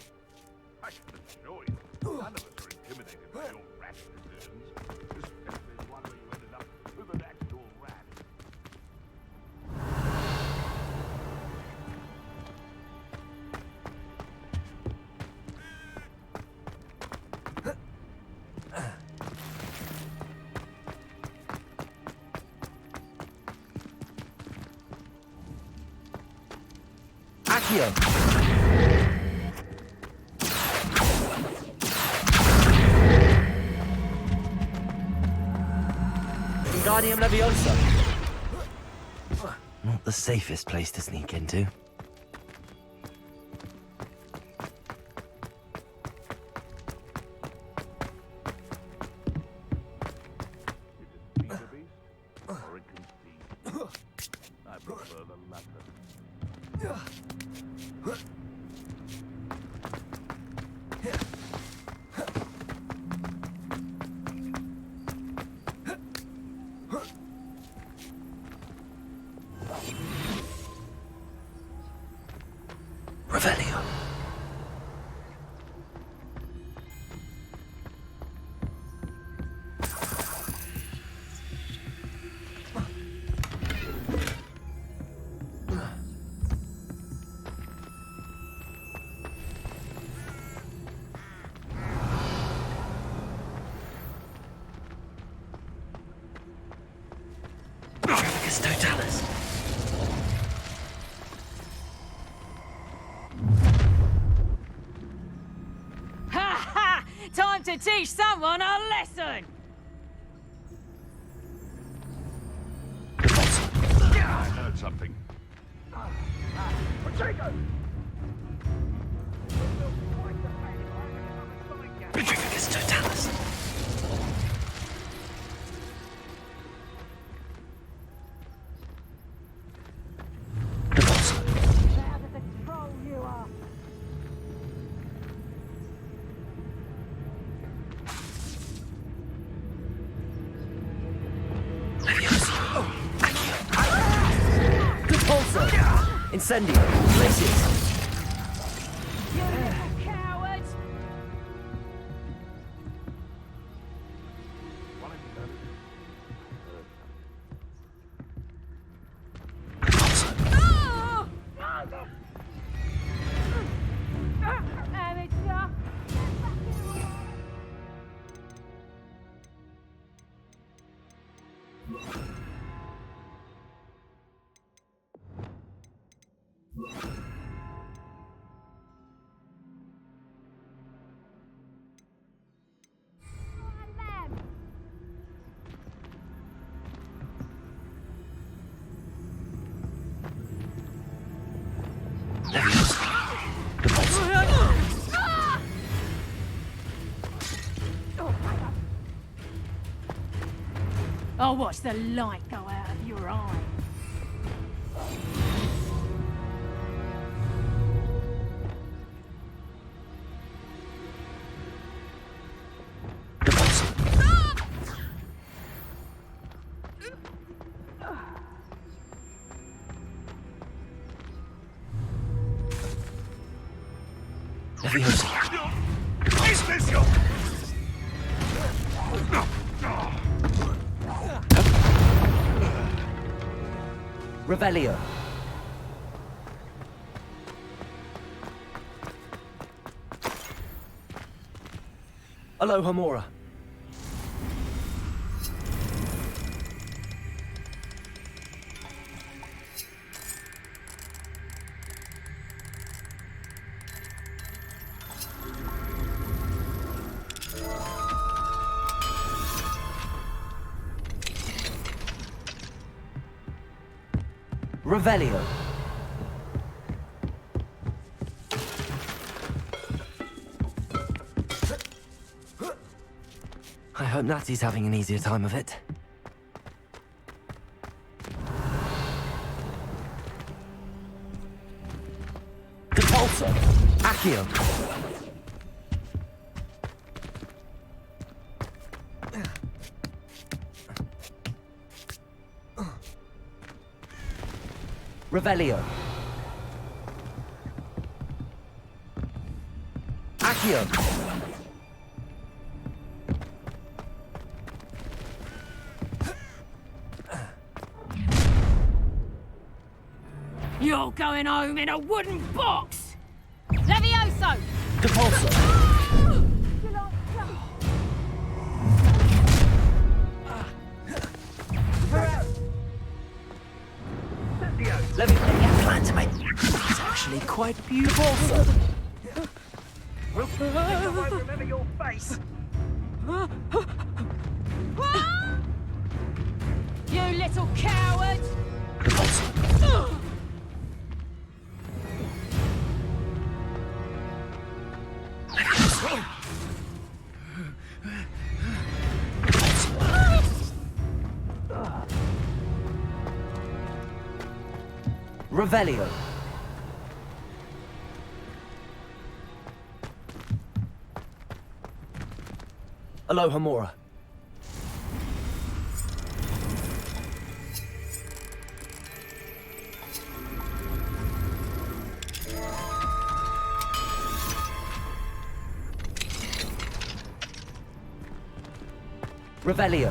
S6: I can assure you, none of us are intimidated by your rash decisions. Especially one where you ended up with an actual rat.
S5: Accio! Wingardium Leviosa!
S4: Not the safest place to sneak into.
S6: Be the beast, or it can see. I prefer the latter.
S4: Revelio. Totalis.
S18: Ha ha! Time to teach someone a lesson!
S6: I heard something. Pacheco!
S4: Petrificus Totalis.
S5: Incendio! Places!
S18: You little coward! Amateur! I'll watch the light go out of your eye.
S5: Revelio. Aloha Mora. Revelio.
S4: I hope Natty's having an easier time of it.
S5: Depulso. Accio. Revelio. Accio.
S18: You're going home in a wooden box! Levioso!
S5: Depulso. Let me plan to make it's actually quite beautiful.
S3: Remember your face.
S18: You little coward!
S5: Revelio. Aloha Mora.
S19: Revelio.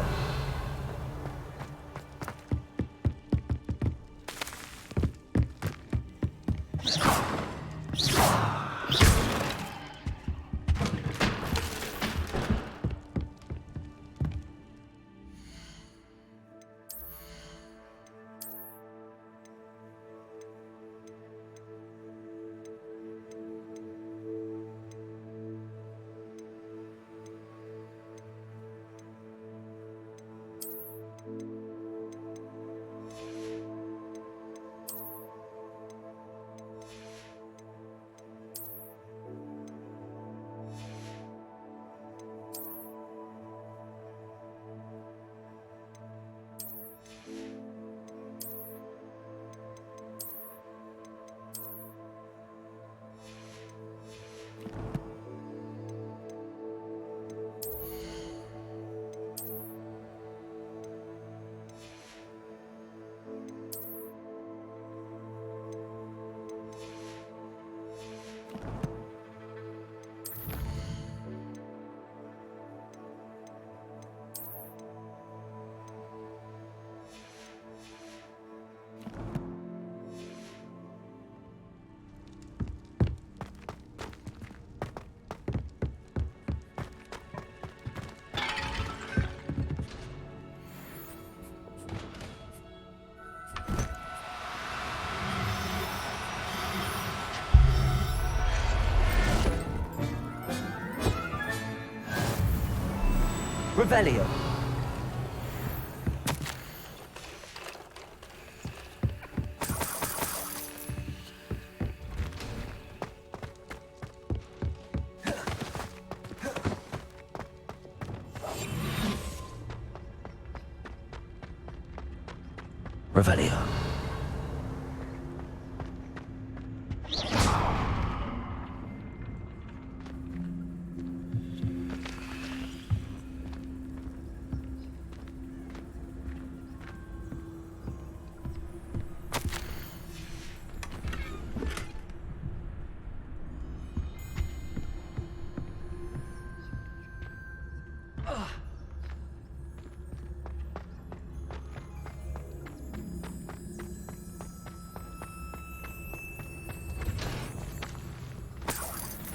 S19: Revelio. Revelio.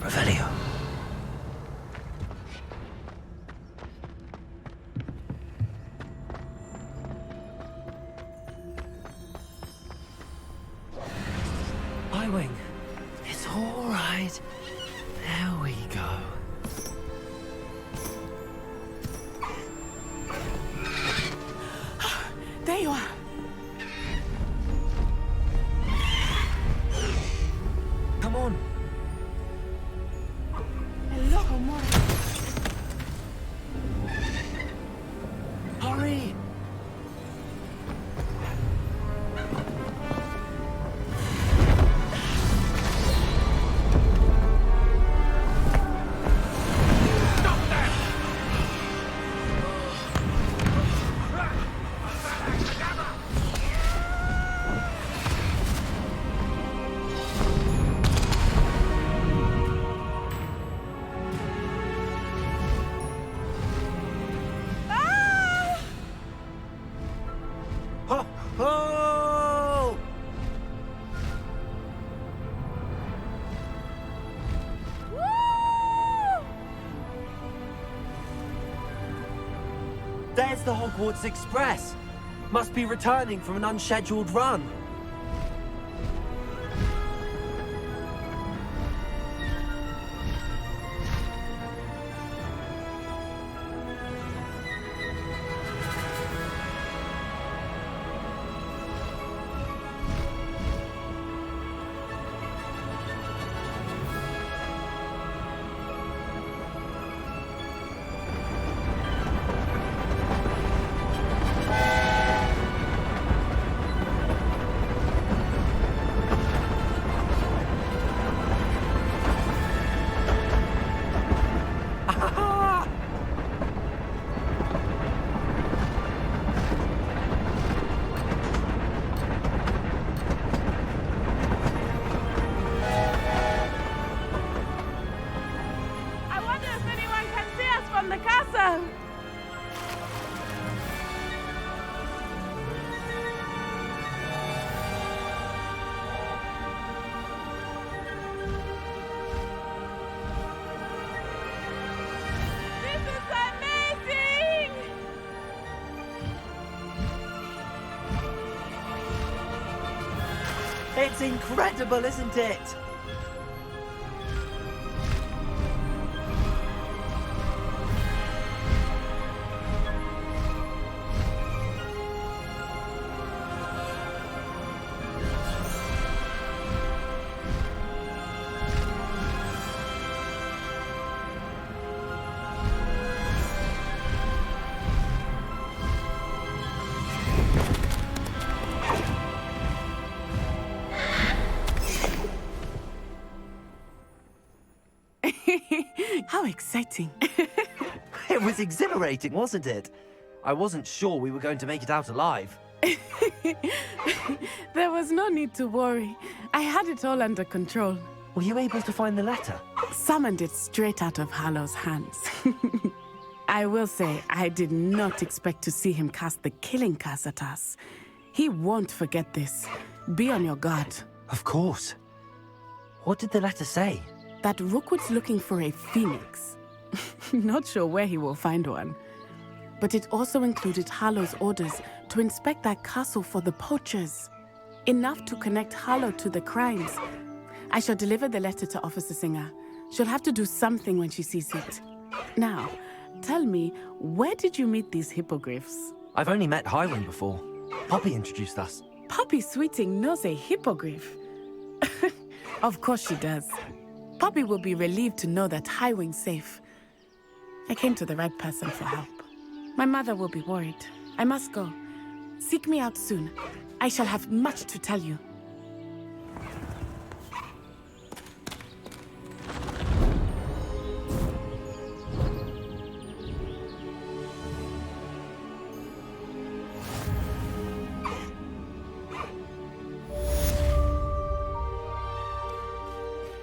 S19: Revelio. I-Wing. It's all right. There we go.
S16: There you are.
S19: Come on.
S16: Hello, amor.
S19: Hurry. Oh! There's the Hogwarts Express. Must be returning from an unscheduled run. It's incredible, isn't it?
S16: How exciting.
S4: It was exhilarating, wasn't it? I wasn't sure we were going to make it out alive.
S16: There was no need to worry. I had it all under control.
S4: Were you able to find the letter?
S16: Summoned it straight out of Harlow's hands. I will say, I did not expect to see him cast the killing curse at us. He won't forget this. Be on your guard.
S4: Of course. What did the letter say?
S16: That Rookwood's looking for a phoenix. Not sure where he will find one. But it also included Harlow's orders to inspect that castle for the poachers. Enough to connect Harlow to the crimes. I shall deliver the letter to Officer Singer. She'll have to do something when she sees it. Now, tell me, where did you meet these hippogriffs?
S4: I've only met Highwing before. Poppy introduced us.
S16: Poppy Sweeting knows a hippogriff. Of course she does. Poppy will be relieved to know that Highwing's safe. I came to the right person for help. My mother will be worried. I must go. Seek me out soon. I shall have much to tell you.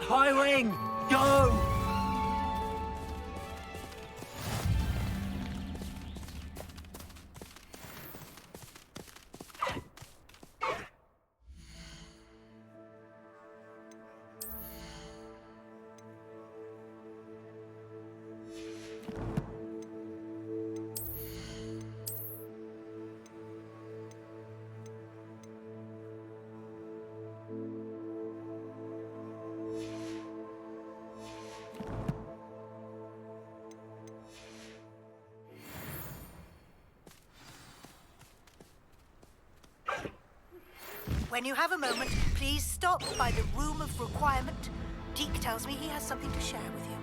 S19: Highwing, go!
S20: When you have a moment, please stop by the Room of Requirement. Deke tells me he has something to share with you.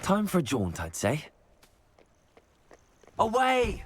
S4: Time for a jaunt, I'd say.
S19: Away!